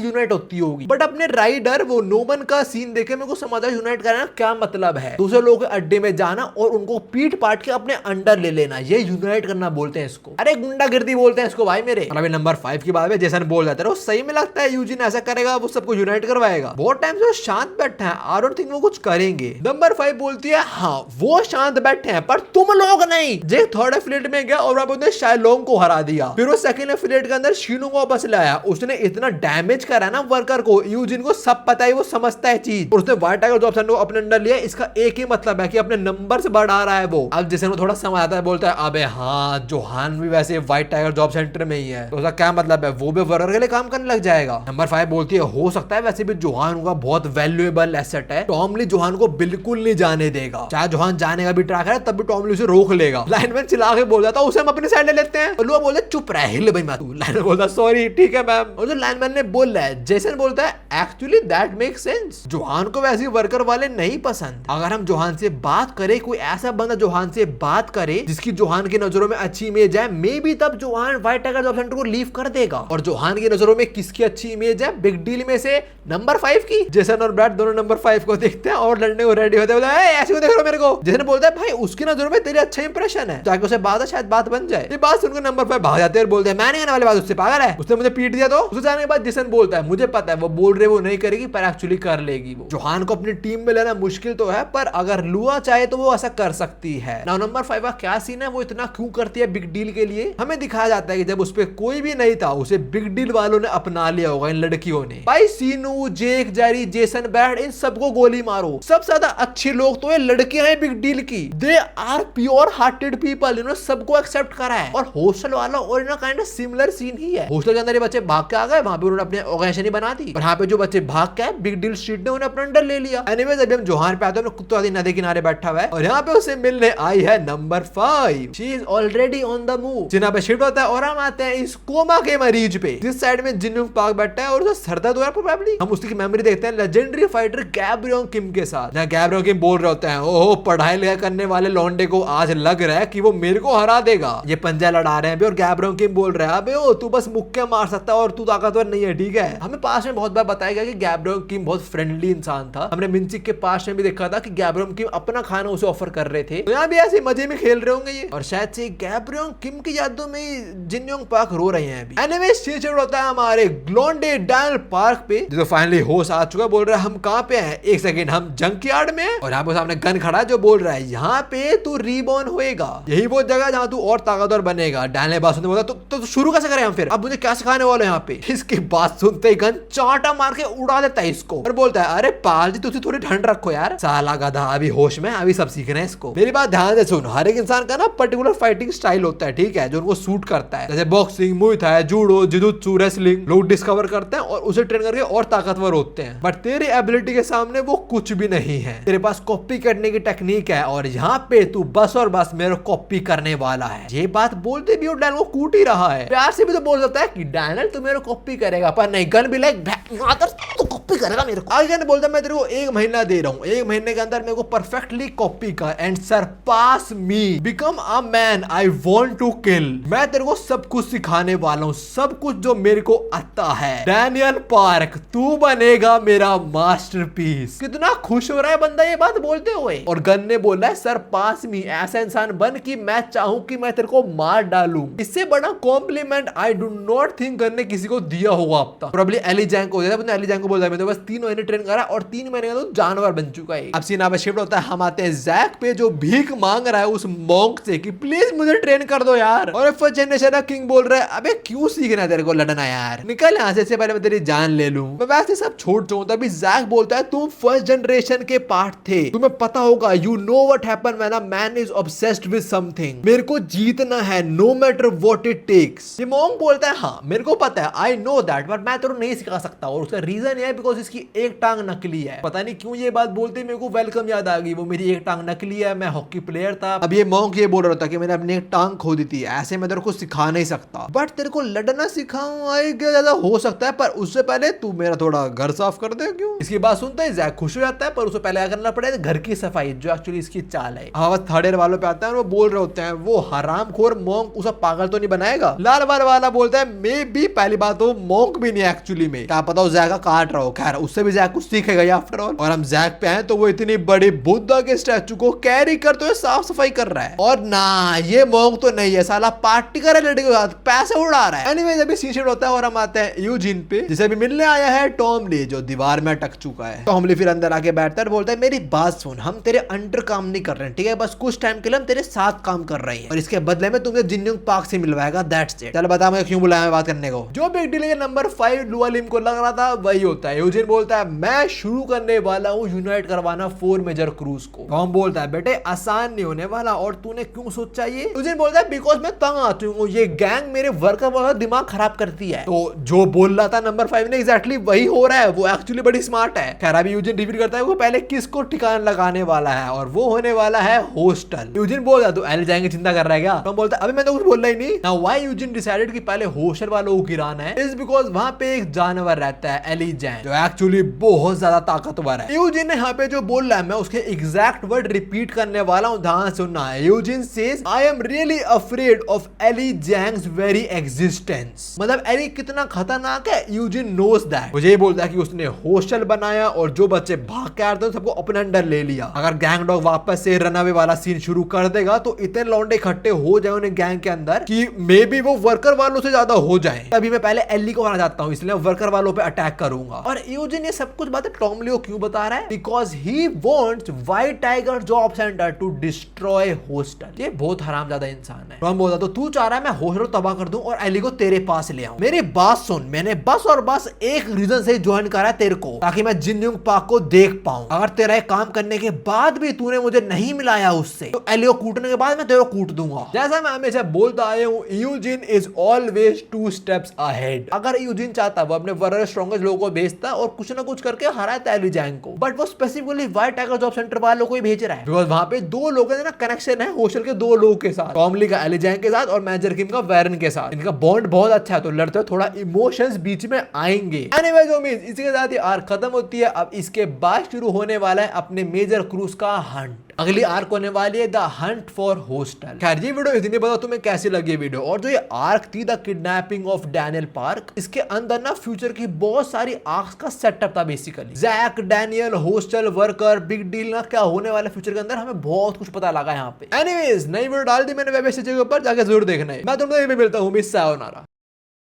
यूनाइट होती होगी। बट अपने राइडर वो नोमन का सीन देखे मेरे को समझा यूनाइट करना क्या मतलब है। दूसरे लोगों के अड्डे में जाना और उनको पीट पाट के अपने अंडर ले लेना, ये यूनाइट करना बोलते हैं इसको। अरे गुंडागिर्दी बोलते हैं इसको भाई मेरे। और अभी नंबर 5 की बात में जेसन बोल जाता है सही में लगता है यूजिन ऐसा करेगा, वो सबको यूनाइट करवाएगा। बहुत टाइम से शांत बैठे हैं, आई डोंट थिंक वो कुछ करेंगे। नंबर 5 बोलती है हाँ वो शांत बैठे हैं पर तुम लोग नहीं। जे थर्ड एफिलिएट में गया और वहां पे शाइलोंग को हरा दिया, फिर वो सेकंड एफिलिएट के अंदर शीनू को वापस लाया। उसने इतना डैमेज करा ना वर्कर को, यूजिन को सब पता है, वो समझता है चीज। और उसने व्हाइट टाइगर जॉब सेंटर को अपने अंडर लिया। इसका एक ही मतलब है कि अपने नंबर से बढ़ा रहा है वो। अब जैसे वो थोड़ा समझ आता है बोलता है अबे हाँ जोहान भी वैसे व्हाइट टाइगर जॉब सेंटर में ही है, तो उसका क्या मतलब है वो भी वर्कर के लिए काम करने लग जाएगा। नंबर 5 बोलती है हो सकता है वैसे भी जोहान का बहुत वैल्यूएबल एसेट है, टॉमली जोहान को बिल्कुल नहीं जाने देगा। चाहे जोहान जाने का भी ट्राई करे तब भी टॉमली उसे रोक लेगा। लाइनमैन चिल्ला के बोल जाता उसे हम अपनी साइड ले लेते हैं। लुआ बोलता चुप रह हिल भाई मैं तू। लाइनमैन बोलता सॉरी ठीक है मैम। और जो लाइनमैन ने बोला है जेसन बोलता है actually that makes sense, Johan को वैसे वर्कर वाले नहीं पसंद। अगर हम जोहान से बात करें, कोई ऐसा बंदा जोहान से बात करे जिसकी जोहान की नजरों में अच्छी इमेज है, मे बी तब Johan White Tiger Job Center को लीव कर देगा। और जोहान की नजरों में किसकी अच्छी इमेज है बिग डील में से? नंबर 5 की। जेसन और ब्रैड दोनों नंबर 5 को देखते हैं और लड़ने को रेडी होते हैं। ऐसे क्यों देख रहे हो मेरे को? जेसन बोलता है भाई उसकी नजरों में तेरी अच्छा इंप्रेशन है, जाके उसे बात है शायद बात बन जाए। ये बात सुनकर नंबर 5 भाग जाते हैं और बोलते हैं मैं नहीं करने वाली बात उससे, पागल है, उसने मुझे पीट दिया। तो उसे जाने के बाद जेसन बोलता है मुझे पता है वो बोल रहे वो नहीं करेगी पर एक्चुअली कर लेगी। वो जोहान को अपनी टीम में लेना मुश्किल तो है पर अगर लुआ चाहे तो वो ऐसा कर सकती है। नाउ नंबर 5 का क्या सीन है, वो इतना क्यों करती है बिग डील के लिए? हमें दिखाया जाता है कि जब उस पर कोई भी नहीं था उसे बिग डील वालों ने अपना लिया होगा, इन लड़कियों ने। भाई सीनू, जेक, जेरी, जेसन, ब्रैड इन सबको गोली मारो। सबसे ज्यादा अच्छी लोग तो ये लड़कियां हैं बिग डील की। They are pure hearted people, इन्होंने सबको एक्सेप्ट करा है। और हॉस्टल वाला और इन्होंने काइंड ऑफ सिमिलर सीन ही है। हॉस्टल के अंदर ये बच्चे भाग के आ गए, वहां पे उन्होंने अपनी ऑर्गेनाइजेशन ही बना दी और यहाँ पे जो बच्चे भाग के बिग डील स्ट्रीट ने उन्हें अपने अंडर ले लिया। एनीवेज अभी हम जोहान पे आते हैं, कुत्ता नदी किनारे बैठा हुआ है और यहाँ पे उसे मिलने आई है number 5। She is already on the move. जिन्हा पे शिफ्ट होता है और हम आते हैं इस कोमा के मरीज पे, जिस साइड में जिनयोंग पार्क बैठा है और उसे सर दर्द हो रहा है प्रोबेबली। हम उसकी मेमोरी देखते हैं लेजेंडरी फाइटर गैब्रियोंग किम के साथ, जहाँ गैब्रियोंग किम बोल रहे होते हैं, ओह पढ़ाई लिखाई करने वाले लौंडे को आज लग रहा है कि वो मेरे को हरा देगा। ये पंजा लड़ा रहे हैं और गैब्रियोंग किम बोल रहा है, अबे ओ तू बस मुक्के मार सकता है और तू ताकतवर नहीं है, ठीक है। हमें पास में बहुत बार बताया गया कि गैब्रियोंग किम बहुत फ्रेंडली इंसान था। हमने मिंचिक के पास में भी देखा था कि गैब्रियोंग किम अपना खाना उसे ऑफर कर रहे थे, तो यहाँ भी ऐसे मजे में खेल रहे होंगे ये। और शायद से गैब्रियोंग किम की यादों में जिनयोंग पार्क रो रहे हैं अभी। एनीवेज शिफ्ट होता है हमारे ग्लोंडे डैल पार्क पे, जो फाइनली होश आ चुका है। बोल रहा है हम कहाँ पे हैं, एक सेकंड हम जंकयार्ड में, और यहाँ पे सामने गन खड़ा है जो बोल रहा है यहाँ पे तू रीबॉर्न होएगा, यही वो जगह जहाँ तू और ताकतवर बनेगा। डैन ने बात सुनते बोला तो शुरू कैसे करें हम फिर, अब मुझे क्या सिखाने वाले यहाँ पे। इसकी बात सुनते ही गन चाटा मार के उड़ा देता है इसको और बोलता है अरे पाल जी तुझे थोड़ी ठंड रखो यार, साला गधा अभी होश में, अभी सब सीख रहे हैं इसको। मेरी बात ध्यान से सुन, हर एक इंसान का ना पर्टिकुलर फाइटिंग स्टाइल होता है, ठीक है, जो उनको सूट करता है। जैसे boxing, मुय Thai, judo, jujitsu, wrestling लोग डिस्कवर करते हैं और उसे ट्रेन करके और ताकतवर होते हैं। बट तेरी एबिलिटी के सामने वो कुछ भी नहीं है। तेरे पास कॉपी करने की टेक्निक है और यहाँ पे तू बस और बस मेरे कॉपी करने वाला है। ये बात बोलते भी और डैनियल को कूट ही रहा है। प्यार से भी तो बोल सकता है कि डैनियल तू मेरे कॉपी करेगा, पर नहीं, गन भी लाइक तू कॉपी करेगा मेरे को। आगे बोलता मैं तेरे को 1 महीना दे रहा हूँ, 1 महीने के अंदर मेरे को परफेक्टली कॉपी कर and surpass me, become a man I want to kill. मैं तेरे को सब कुछ सिखाने वाला हूँ, सब कुछ जो मेरे को आता है। डैनियल पार्क तू बनेगा मेरा मास्टरपीस। कितना खुश हो रहा है बंदा ये बात बोलते हुए। और गन ने बोला है सरपास मी, ऐसा इंसान बन कि मैं चाहूं कि मैं तेरे को मार डालूं। इससे बड़ा compliment I do not think gun ने किसी को दिया होगा अब तक। प्रोबेबली एली जैंग को दिया था। एली जैंग को बोलता है मैं तो बस 3 महीने ट्रेन करा और 3 महीने का तो जानवर बन चुका है। अब सीन पे शिफ्ट होता है, हम आते हैं जैक पे जो भीख मांग रहा है उस मॉन्क से कि प्लीज मुझे ट्रेन कर दो यार। और फर्स्ट जनरेशन का किंग बोल रहा है अबे क्यों सीखना है तेरे को लड़ना यार, निकल यहाँ से पहले मैं तेरी जान ले लूं। मैं वैसे सब छोड़ दूं। तभी जैक बोलता है तुम फर्स्ट जनरेशन के पार्ट थे, तुम्हें पता होगा, you know what happen when a man is obsessed with something. मेरे को जीतना है no matter what it takes. ये मॉन्क बोलता है हाँ मेरे को पता है, आई नो दैट, बट मैं तेरे को नहीं सिखा सकता। और उसका रीजन है बिकॉज इसकी एक टांग नकली है। पता नहीं क्यों ये बात बोलते मेरे को वेलकम याद आ गई। वो मेरी एक टांग नकली है, मैं हॉकी प्लेयर था। अब ये मॉन्क ये बोल रहा था कि मैंने अपनी एक टांग खो दी थी, ऐसे मैं तेरे को सिखा नहीं सकता, बट तेरे को लड़ना सिखाऊं आई ज्यादा हो सकता है, पर उससे पहले तू मेरा थोड़ा घर साफ कर दे। क्यों? इसकी बात सुनते ही जैक खुश हो जाता है, पर उससे पहले क्या करना पड़ेगा, घर की सफाई, जो एक्चुअली इसकी चाल है। अब थर्ड ईयर वालों पे आता है और वो बोल रहे होते हैं वो हरामखोर मॉन्क उसे पागल तो नहीं बनाएगा। लाल बार वाला बोलता है मे बी, पहली बात वो मॉन्क भी नहीं एक्चुअली में, क्या पता वो जैक का काट रहा हो। खैर उससे भी जैक कुछ सीखेगा आफ्टर ऑल। और हम जैक पे हैं तो वो इतनी बड़ी बुद्धा के स्टैचू को कैरी करते हुए साफ सफाई कर रहा है। और ना ये मॉन्क तो नहीं है, साला पार्टी कर रहा है लड़के के साथ, पैसे उड़ा रहा है। एनीवेज अभी सीन होता है और हम आते हैं यूजिन पे, जिसे अभी मिलने आया है टॉम ली, जो दीवार में अटक चुका है। टॉम ली फिर अंदर आके बैठता है, बोलता है मेरी बात सुन, हम तेरे अंडर काम नहीं कर रहे हैं, ठीक है, बस कुछ टाइम के लिए हम तेरे साथ काम कर रहे हैं और इसके बदले में तुमने जिनयोंग पार्क से मिलवाएगा, दैट्स इट। चल बता मैं क्यों बुलाया बात करने को। जो बिग डील नंबर 5 लुआ लिम को लग रहा था वही होता है। यूजिन बोलता है मैं शुरू करने वाला हूँ यूनाइट करवाना 4 मेजर क्रूज को। टॉम बोलता है बेटे आसान नहीं होने वाला, और तूने क्यों सोचा ये। यूजिन बोलता है बिकॉज मैं तंग आ चुका हूँ, ये गैंग मेरे वर्कर वाला दिमाग खराब करती है। तो जो बोल रहा था नंबर 5 ने एग्जैक्टली वही हो रहा है, वो एक्चुअली बड़ी स्मार्ट है। खैर अभी यूजिन रिवील करता है वो पहले किसको ठिकाना लगाने वाला है, और वो होने वाला है हॉस्टल। यूजिन बोलता तो एली जाएंगे चिंता कर रहा है क्या। टॉम बोलता अभी मैं तो कुछ बोल रहा ही नहीं। नाउ व्हाई यूजिन डिसाइडेड कि पहले हॉस्टल वालों को गिराना है इज बिकॉज वहां पे एक जानवर रहता है एली जैंग, जो एक्चुअली बहुत ज्यादा ताकतवर है। यूजिन ने यहाँ पे जो बोल रहा है मैं उसके एग्जैक्ट वर्ड रिपीट करने वाला हूँ, ध्यान सुनना है। Eugene says I am really afraid of Eli Jang's very existence. मतलब एली कितना खतरनाक है यूजिन नोज दैट। मुझे बोलता है कि उसने हॉस्टल बनाया और जो बच्चे भाग के आ रहे थे सबको अपने अंडर ले लिया। अगर गैंग डॉग वापस से रनअवे वाला सीन शुरू कर देगा तो इतने लौंडे इकट्ठे हो जाए उन्हें गैंग के अंदर कि मे बी वो वर्कर वालों से ज्यादा हो जाए। अभी मैं पहले एली को हरा जाता हूँ, इसलिए वर्कर वालों पे अटैक करूंगा। और और यूजिन ये सब कुछ बातें टॉम ली को क्यों बता रहा है? Because he wants White Tiger Job Center to destroy hostel. ये बहुत हरामजादा इंसान है। टॉम बोलता तो तू चाह रहा है मैं हॉस्टल तबाह कर दूं और एली को तेरे पास ले आऊं। मेरी बात सुन, मैंने बस और बस एक रीजन से ज्वाइन करा है तेरे को, ताकि मैं जिन यूंग पार्क को देख पाऊं। अगर तेरा एक काम करने के बाद भी तूने मुझे नहीं मिलाया उससे, तो एली को कूटने के बाद मैं तेरे को कूट दूंगा। जैसा मैं हमेशा बोलता आया हूं, Eugene is always 2 steps ahead. अगर यूजिन चाहता वो अपने वर्ल्ड स्ट्रॉन्गेस्ट लोगों को भेजता और कुछ ना कुछ करके हराता एली जैंग को, बट वो specifically white Tiger Job centre वालों को ही भेज रहा है। बिकॉज वहां पे 2 लोगों का ना कनेक्शन है हॉस्टल के 2 लोगों के साथ, टॉम ली का एली जैंग के साथ और मेजर किम का वेरन के साथ। इनका बॉन्ड बहुत अच्छा है, तो लड़ते थोड़ा इमोशंस बीच में आएंगे। एनीवेज होमीज, इसी के साथ ही आर्क खत्म होती है। अब इसके बाद शुरू होने वाला है अपने मेजर क्रूज का हंट। अगली आर्क होने वाली है द हंट फॉर हॉस्टल। खैर ये वीडियो इतनी बताओ तुम्हें कैसी लगी वीडियो। और जो ये आर्क थी the kidnapping of Daniel park, इसके अंदर ना फ्यूचर की बहुत सारी आर्क्स का सेटअप था basically. Jack, Daniel, hostel worker, big deal ना क्या होने वाला फ्यूचर के अंदर, हमें बहुत कुछ पता लगा यहाँ पे। एनीवेज नई वीडियो डाल दी मैंने वेब पेज के ऊपर, जाके जरूर देखना है। मैं तुमसे भी मिलता हूँ, मिस सायोनारा।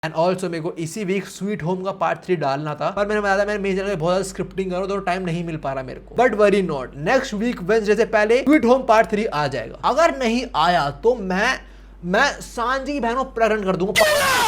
एंड ऑल्सो मेरे को इसी वीक स्वीट होम का पार्ट 3 डालना था, पर मैंने बताया मैंने मेरे चैनल में बहुत ज्यादा स्क्रिप्टिंग करो तो टाइम नहीं मिल पा रहा मेरे को। But worry not, next week Wednesday से पहले स्वीट होम पार्ट 3 आ जाएगा। अगर नहीं आया तो मैं सांझी बहनों प्रेग्नेंट कर दूंगा।